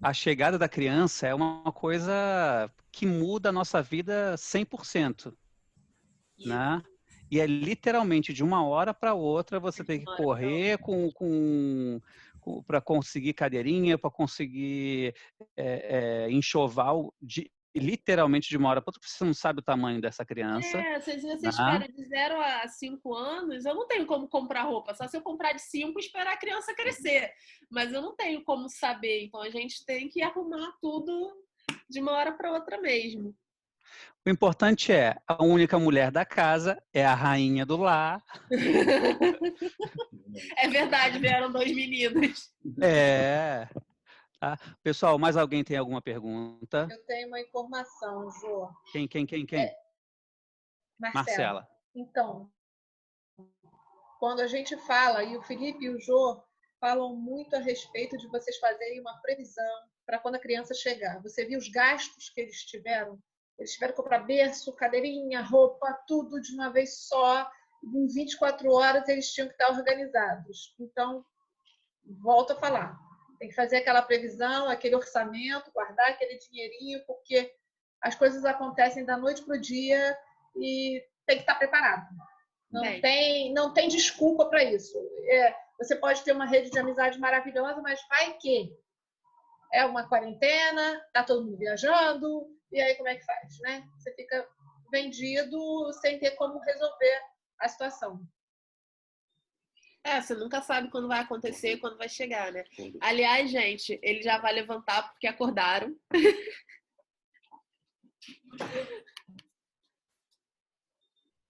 A chegada da criança é uma coisa que muda a nossa vida 100%, né? E é literalmente de uma hora para outra você tem que correr para conseguir cadeirinha, para conseguir enxoval, literalmente de uma hora para outra, porque você não sabe o tamanho dessa criança. Se você espera de 0 a 5 anos, eu não tenho como comprar roupa, só se eu comprar de 5 e esperar a criança crescer. Mas eu não tenho como saber, então a gente tem que arrumar tudo de uma hora para outra mesmo. O importante a única mulher da casa é a rainha do lar. É verdade, vieram 2 meninos. Tá? Pessoal, mais alguém tem alguma pergunta? Eu tenho uma informação, Jô. Quem? Marcela. Então, quando a gente fala, e o Felipe e o Jô falam muito a respeito de vocês fazerem uma previsão para quando a criança chegar. Você viu os gastos que eles tiveram? Eles tiveram que comprar berço, cadeirinha, roupa, tudo de uma vez só. Em 24 horas eles tinham que estar organizados. Então, volto a falar. Tem que fazer aquela previsão, aquele orçamento, guardar aquele dinheirinho, porque as coisas acontecem da noite para o dia e tem que estar preparado. Não tem desculpa para isso. Você pode ter uma rede de amizade maravilhosa, mas vai que é uma quarentena, está todo mundo viajando, e aí como é que faz, né? Você fica vendido sem ter como resolver a situação. Você nunca sabe quando vai acontecer, quando vai chegar, né? Aliás, gente, ele já vai levantar porque acordaram.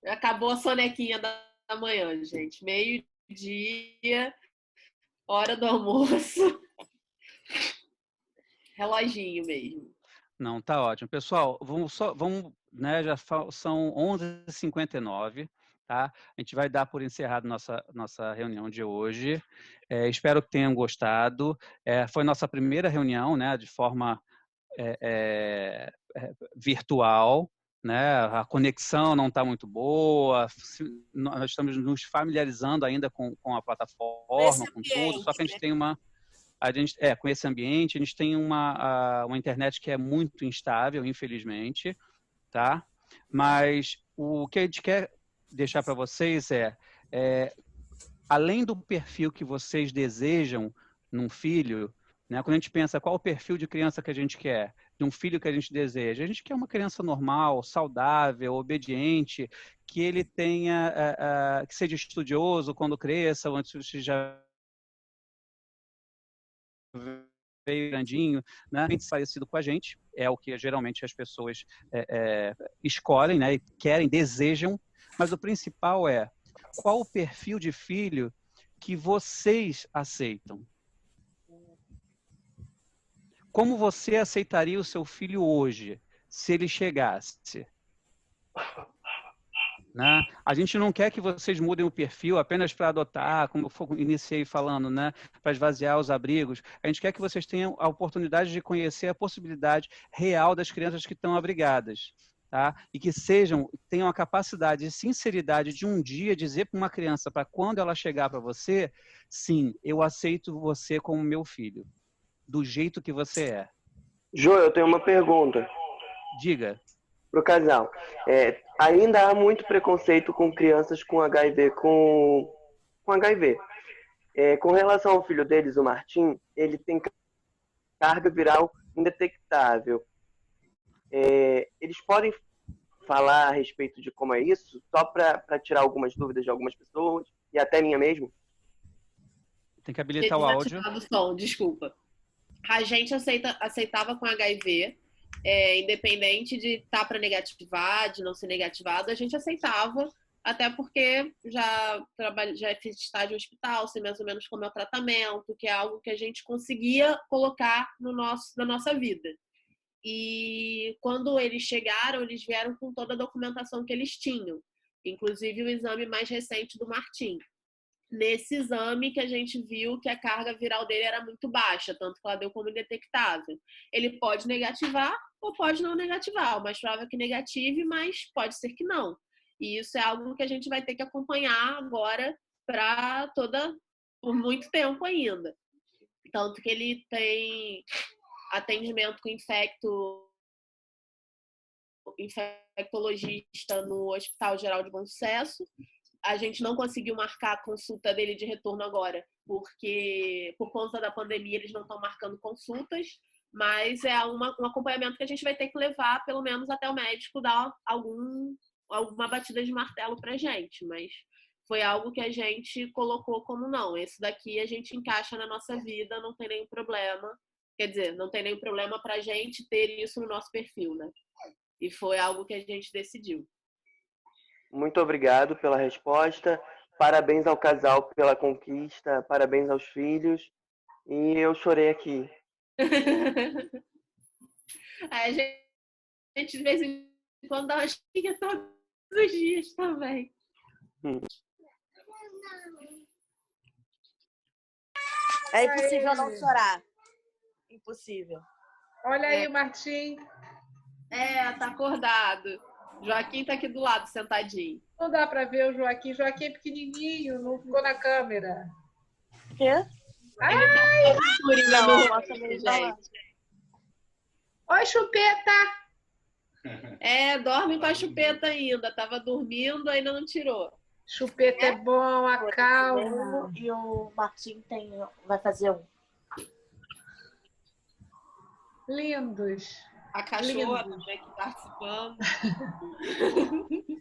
Acabou a sonequinha da manhã, gente. 12h, hora do almoço. Reloginho mesmo. Não, tá ótimo. Pessoal, vamos né, já são 11h59. Tá? A gente vai dar por encerrado nossa reunião de hoje. Espero que tenham gostado. Foi nossa primeira reunião, né, de forma virtual. Né? A conexão não está muito boa. Nós estamos nos familiarizando ainda com a plataforma, com tudo. Só que a gente tem com esse ambiente, a gente tem uma internet que é muito instável, infelizmente. Tá? Mas o que a gente quer deixar para vocês além do perfil que vocês desejam num filho, né? Quando a gente pensa qual o perfil de criança que a gente quer, de um filho que a gente deseja, a gente quer uma criança normal, saudável, obediente, que ele tenha, que seja estudioso quando cresça, ou antes já feio, grandinho, né? Parecido com a gente, é o que geralmente as pessoas escolhem, né? E querem, desejam, mas o principal é qual o perfil de filho que vocês aceitam. Como você aceitaria o seu filho hoje, se ele chegasse? Né? A gente não quer que vocês mudem o perfil apenas para adotar, como eu iniciei falando, né? Para esvaziar os abrigos. A gente quer que vocês tenham a oportunidade de conhecer a possibilidade real das crianças que estão abrigadas. Tá? E que tenham a capacidade e sinceridade de um dia dizer para uma criança, para quando ela chegar para você, sim, eu aceito você como meu filho, do jeito que você é. Jô, eu tenho uma pergunta. Diga. Para o casal. Ainda há muito preconceito com crianças com HIV, com HIV. Com relação ao filho deles, o Martim, ele tem carga viral indetectável. Eles podem falar a respeito de como é isso, só para tirar algumas dúvidas de algumas pessoas, e até minha mesmo? Tem que habilitar o áudio. Som, desculpa. A gente aceitava com HIV, independente de estar para negativar, de não ser negativado, a gente aceitava, até porque já fiz estágio no hospital, sei mais ou menos como é o tratamento, que é algo que a gente conseguia colocar na nossa vida. E quando eles chegaram, eles vieram com toda a documentação que eles tinham, inclusive o exame mais recente do Martim. Nesse exame que a gente viu que a carga viral dele era muito baixa, tanto que ela deu como indetectável. Ele pode negativar ou pode não negativar. O mais provável é que negative, mas pode ser que não. E isso é algo que a gente vai ter que acompanhar agora por muito tempo ainda. Tanto que ele tem atendimento com infectologista no Hospital Geral de Bom Sucesso. A gente não conseguiu marcar a consulta dele de retorno agora, porque por conta da pandemia eles não estão marcando consultas, mas é um acompanhamento que a gente vai ter que levar, pelo menos até o médico dar alguma batida de martelo pra gente, mas foi algo que a gente colocou como não, esse daqui a gente encaixa na nossa vida, não tem nenhum problema, quer dizer, não tem nenhum problema pra gente ter isso no nosso perfil, né? E foi algo que a gente decidiu. Muito obrigado pela resposta. Parabéns ao casal pela conquista. Parabéns aos filhos. E eu chorei aqui. A gente de vez em quando dá uma xinga todos os dias também. É impossível não chorar. Impossível. Olha aí, Martim. Tá acordado. Joaquim tá aqui do lado, sentadinho. Não dá para ver o Joaquim. Joaquim é pequenininho, não ficou na câmera. Quê? Ai! Gente. Oi, Chupeta! Dorme com a Chupeta ainda. Tava dormindo, ainda não tirou. Chupeta é bom, acalma. E o Martim vai fazer um. Lindos. A cachorra também que participando.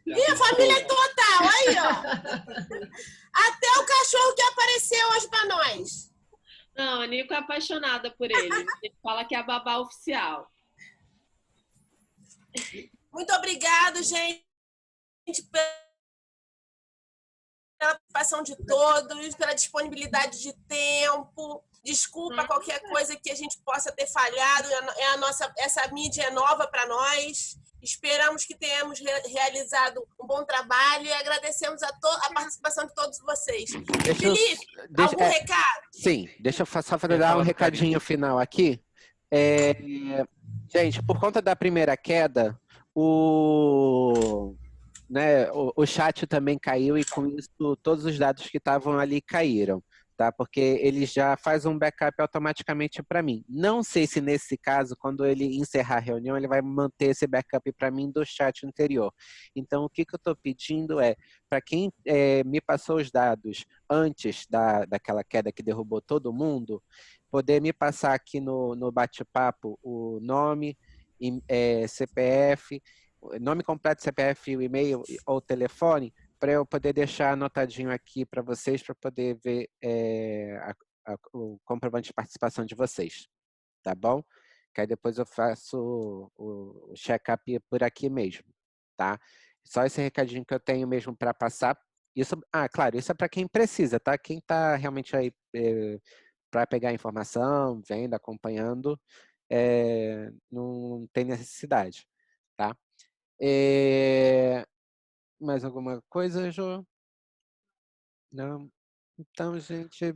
E a família total, aí, ó. Até o cachorro que apareceu hoje pra nós. Não, a Nico é apaixonada por ele. Ele fala que é a babá oficial. Muito obrigado, gente, pela participação de todos, pela disponibilidade de tempo. Desculpa qualquer coisa que a gente possa ter falhado. Essa mídia é nova para nós. Esperamos que tenhamos realizado um bom trabalho e agradecemos a participação de todos vocês. Felipe, algum recado? Sim, deixa eu só dar um recadinho final aqui. Gente, por conta da primeira queda, o chat também caiu e com isso todos os dados que estavam ali caíram. Tá? Porque ele já faz um backup automaticamente para mim. Não sei se nesse caso, quando ele encerrar a reunião, ele vai manter esse backup para mim do chat anterior. Então, o que eu estou pedindo é, para quem me passou os dados antes daquela queda que derrubou todo mundo, poder me passar aqui no bate-papo o nome, CPF, nome completo, CPF, o e-mail ou telefone, para eu poder deixar anotadinho aqui para vocês, para poder ver o comprovante de participação de vocês. tá bom? Que aí depois eu faço o check-up por aqui mesmo, tá? Só esse recadinho que eu tenho mesmo para passar. Isso, claro, isso é para quem precisa, tá? Quem está realmente aí para pegar informação, vendo, acompanhando, não tem necessidade, tá? Mais alguma coisa, Jô? Não? Então, gente,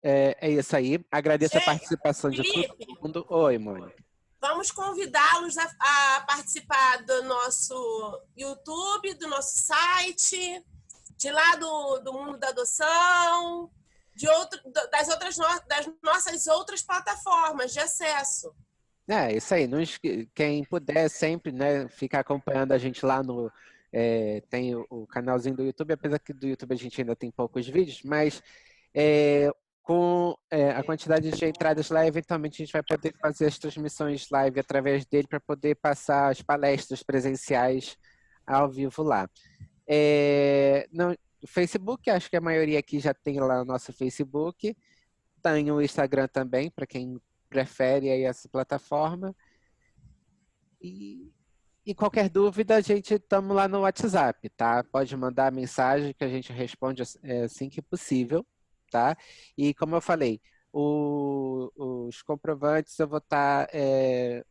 é isso aí. Agradeço a participação de todo mundo. Oi, Mônica. Vamos convidá-los a participar do nosso YouTube, do nosso site, de lá do Mundo da Adoção, das nossas outras plataformas de acesso. Isso aí. Quem puder sempre, né, ficar acompanhando a gente lá no... tem o canalzinho do YouTube, apesar que do YouTube a gente ainda tem poucos vídeos, mas com a quantidade de entradas lá, eventualmente a gente vai poder fazer as transmissões live através dele para poder passar as palestras presenciais ao vivo lá. O Facebook, acho que a maioria aqui já tem lá o nosso Facebook. Tem o Instagram também, para quem prefere aí essa plataforma. E qualquer dúvida, a gente estamos lá no WhatsApp, tá? Pode mandar mensagem que a gente responde assim que possível, tá? E como eu falei, os comprovantes eu vou estar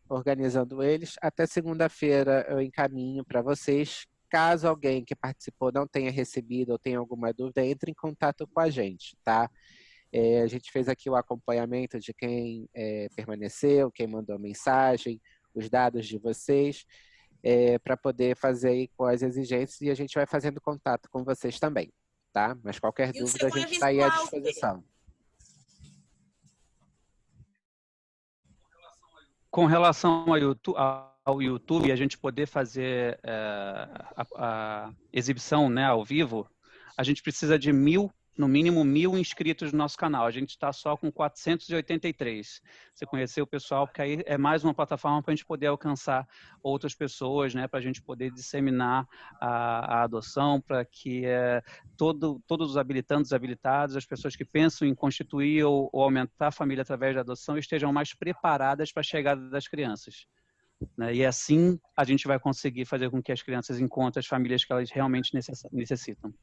organizando eles. Até segunda-feira eu encaminho para vocês. Caso alguém que participou não tenha recebido ou tenha alguma dúvida, entre em contato com a gente, tá? A gente fez aqui o acompanhamento de quem permaneceu, quem mandou mensagem, os dados de vocês, para poder fazer aí com as exigências, e a gente vai fazendo contato com vocês também, tá? Mas qualquer dúvida a gente está aí à disposição. Com relação ao YouTube, a gente poder fazer a exibição, né, ao vivo, a gente precisa de no mínimo 1.000 inscritos no nosso canal. A gente está só com 483. Você conheceu o pessoal, porque aí é mais uma plataforma para a gente poder alcançar outras pessoas, né, para a gente poder disseminar a adoção, para que todos os habilitantes, habilitados, as pessoas que pensam em constituir ou aumentar a família através da adoção estejam mais preparadas para a chegada das crianças. Né? E assim a gente vai conseguir fazer com que as crianças encontrem as famílias que elas realmente necessitam.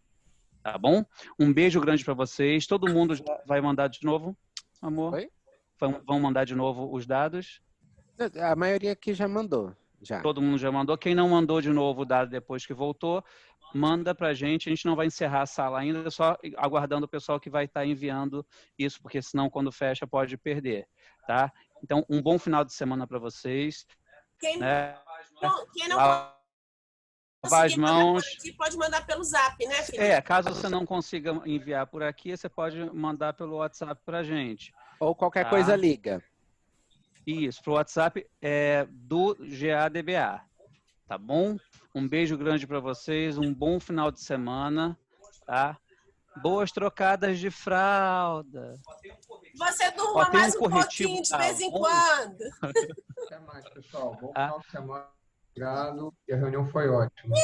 Tá bom? Um beijo grande para vocês. Todo mundo já vai mandar de novo, amor? Oi? Vão mandar de novo os dados? A maioria aqui já mandou. Já. Todo mundo já mandou. Quem não mandou de novo o dado depois que voltou, manda para a gente. A gente não vai encerrar a sala ainda, só aguardando o pessoal que vai estar enviando isso, porque senão quando fecha pode perder. Tá? Então, um bom final de semana para vocês. Quem não lavar as mãos. Aqui, pode mandar pelo Zap, né, Felipe? Caso você não consiga enviar por aqui, você pode mandar pelo WhatsApp para a gente. Ou qualquer coisa liga. Isso, pro WhatsApp do GADBA. Tá bom? Um beijo grande para vocês, um bom final de semana, tá? Boas trocadas de fralda. Você durma mais um pouquinho de vez em quando. Até mais, pessoal. Bom final de semana. Obrigado. E a reunião foi ótima.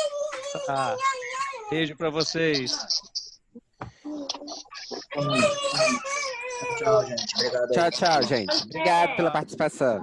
Beijo para vocês. Tchau, gente. Obrigado. Tchau, gente. Obrigado pela participação.